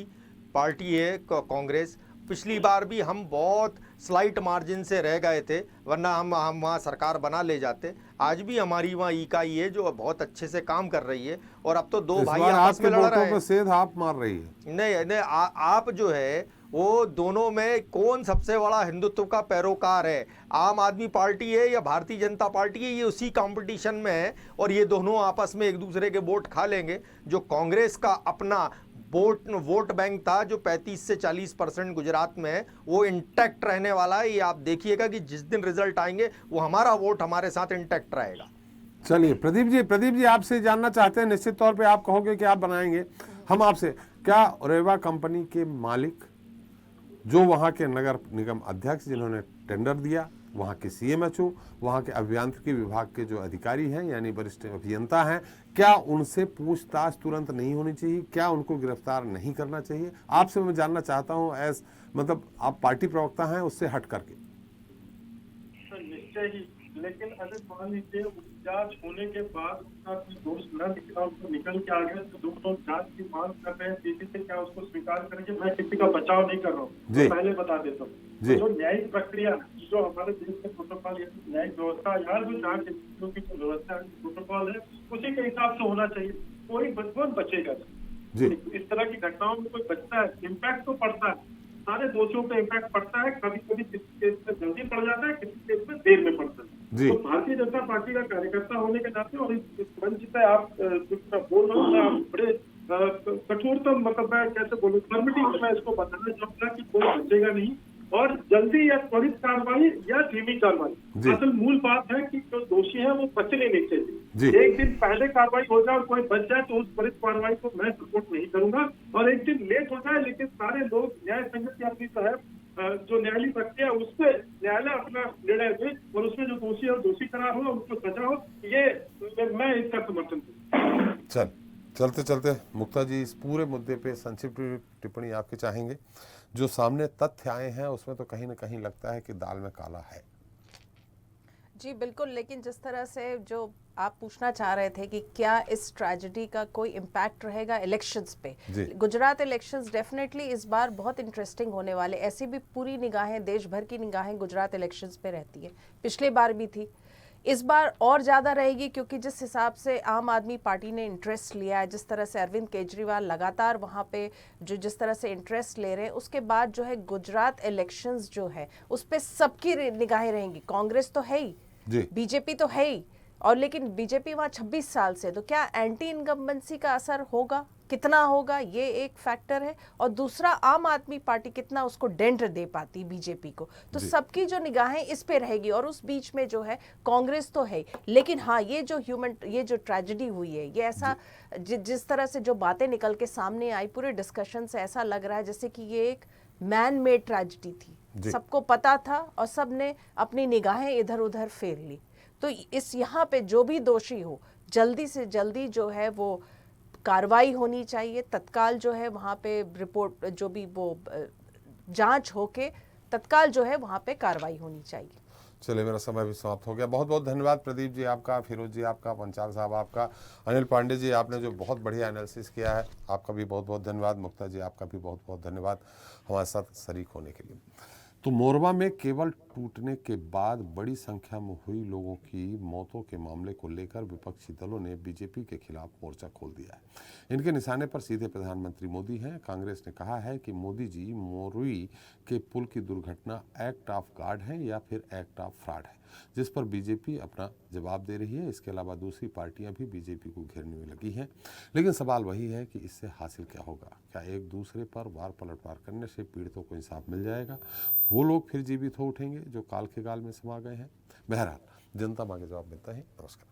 पार्टी है कांग्रेस, पिछली बार भी हम बहुत स्लाइट मार्जिन से रह गए थे, वरना हम वहाँ सरकार बना ले जाते। आज भी हमारी वहाँ इकाई है जो बहुत अच्छे से काम कर रही है और अब तो दो भाई आपस में लड़ रहे हैं। सेध आप मार रही है। नहीं, आप जो है वो दोनों में कौन सबसे बड़ा हिंदुत्व का पैरोकार है, आम आदमी पार्टी है या भारतीय जनता पार्टी है, ये उसी कंपटीशन में है और ये दोनों आपस में एक दूसरे के वोट खा लेंगे। जो कांग्रेस का अपना वोट बैंक था जो 35 से 40% गुजरात में है, वो इंटैक्ट रहने वाला है। ये आप देखिएगा कि जिस दिन रिजल्ट आएंगे वो हमारा वोट हमारे साथ इंटैक्ट रहेगा। चलिए प्रदीप जी आपसे जानना चाहते हैं, निश्चित तौर पे आप कहोगे कि आप बनाएंगे, हम आपसे, क्या रेवा कंपनी के मालिक जो वहां के नगर निगम अध्यक्ष जिन्होंने टेंडर दिया, वहाँ के सीएमएचओ, वहाँ के अभियांत्रिकी विभाग के जो अधिकारी हैं यानी वरिष्ठ अभियंता हैं, क्या उनसे पूछताछ तुरंत नहीं होनी चाहिए? क्या उनको गिरफ्तार नहीं करना चाहिए? आपसे मैं जानना चाहता हूँ, एज मतलब आप पार्टी प्रवक्ता हैं, उससे हट करके। निश्चय ही, लेकिन अगर मान लीजिए जांच होने के बाद उसका कोई दोष न निकला, उसको निकल के आ गया, तो दोनों जांच की मांग कर रहे हैं, किसी से क्या उसको स्वीकार करेंगे? मैं किसी का बचाव नहीं कर रहा हूँ, तो पहले बता देता हूँ। जो न्यायिक प्रक्रिया जो हमारे देश के प्रोटोकॉल न्यायिक व्यवस्था, यहाँ जो जांच की जो व्यवस्था प्रोटोकॉल है उसी के हिसाब से होना चाहिए। कोई कौन बचेगा? इस तरह की घटनाओं में कोई बचता है? इम्पैक्ट तो पड़ता है, सारे दोषियों पे इम्पैक्ट पड़ता है, कभी कभी किसी केस में जल्दी पड़ जाता है, किसी केस में देर में पड़ता है। तो भारतीय जनता पार्टी का कार्यकर्ता होने के नाते और इस मंच पे आप बोल रहे हो, मैं आप बड़े कठोरतम, मतलब मैं कैसे बोलूँ, फॉर्मेटिव मैं इसको बताना चाहूंगा कि कोई बचेगा नहीं और जल्दी या त्वरित कार्रवाई या धीमी कार्रवाई। असल मूल बात है कि जो दोषी है वो बचने नहीं चाहिए। एक दिन पहले कार्रवाई हो जाए और कोई बच जाए तो उस त्वरित कार्रवाई को मैं सपोर्ट नहीं करूंगा, और एक दिन लेट हो जाए लेकिन सारे लोग न्याय संगत या जो न्यायालयी प्रक्रिया उससे न्यायालय अपना निर्णय दे और उसमें जो दोषी और दोषी करार हो उनको सजा हो, ये मैं इसका समर्थन करूँ। चलते चलते मुक्ता जी, इस पूरे मुद्दे पे संक्षिप्त टिप्पणी आपके चाहेंगे। जो सामने तथ्य आए हैं उसमें तो कहीं ना कहीं लगता है कि दाल में काला है। जी बिल्कुल, लेकिन जिस तरह से जो आप पूछना चाह रहे थे कि क्या इस ट्रेजेडी का कोई इम्पैक्ट रहेगा इलेक्शंस पे, गुजरात इलेक्शंस डेफिनेटली इस बार बहुत इंटरेस्टिंग होने वाले। ऐसी भी पूरी निगाहें, देश भर की निगाहें गुजरात इलेक्शंस पे रहती है, पिछले बार भी थी, इस बार और ज़्यादा रहेगी, क्योंकि जिस हिसाब से आम आदमी पार्टी ने इंटरेस्ट लिया है, जिस तरह से अरविंद केजरीवाल लगातार वहाँ पे जिस तरह से इंटरेस्ट ले रहे हैं, उसके बाद जो है गुजरात इलेक्शंस जो है उस पर सबकी निगाहें रहेंगी। कांग्रेस तो है ही, बीजेपी तो है ही, और लेकिन बीजेपी वहाँ 26 साल से, तो क्या एंटी इनकम्बेंसी का असर होगा, कितना होगा, ये एक फैक्टर है। और दूसरा, आम आदमी पार्टी कितना उसको डेंट दे पाती बीजेपी को, तो सबकी जो निगाहें इस पे रहेगी। और उस बीच में जो है कांग्रेस तो है, लेकिन हाँ, ये जो ट्रेजेडी हुई है, ये ऐसा जिस तरह से जो बातें निकल के सामने आई पूरे डिस्कशन से, ऐसा लग रहा है जैसे कि ये एक मैन मेड ट्रेजेडी थी, सबको पता था और सब ने अपनी निगाहें इधर उधर फेर ली। तो इस यहाँ पे जो भी दोषी हो, जल्दी से जल्दी जो है वो कार्रवाई होनी चाहिए, तत्काल जो है वहाँ पे रिपोर्ट, जो भी वो जांच होके तत्काल जो है वहाँ पे कार्रवाई होनी चाहिए। चलिए, मेरा समय भी समाप्त हो गया। बहुत बहुत धन्यवाद प्रदीप जी आपका, फिरोज जी आपका, पंचाल साहब आपका, अनिल पांडे जी आपने जो बहुत बढ़िया एनालिसिस किया है, आपका भी बहुत बहुत धन्यवाद। मुक्ता जी आपका भी बहुत बहुत धन्यवाद हमारे साथ शरीक होने के लिए। तो मोरबा में केबल टूटने के बाद बड़ी संख्या में हुई लोगों की मौतों के मामले को लेकर विपक्षी दलों ने बीजेपी के खिलाफ मोर्चा खोल दिया है। इनके निशाने पर सीधे प्रधानमंत्री मोदी हैं। कांग्रेस ने कहा है कि मोदी जी मोरवी के पुल की दुर्घटना एक्ट ऑफ गॉड है या फिर एक्ट ऑफ फ्रॉड है, जिस पर बीजेपी अपना जवाब दे रही है। इसके अलावा दूसरी पार्टियां भी बीजेपी को घेरने में लगी हैं, लेकिन सवाल वही है कि इससे हासिल क्या होगा? क्या एक दूसरे पर वार पलटवार करने से पीड़ितों को इंसाफ मिल जाएगा? वो लोग फिर जीवित हो उठेंगे जो काल के गाल में समा गए हैं? बहरहाल जनता मांगे जवाब मिलता है। नमस्कार।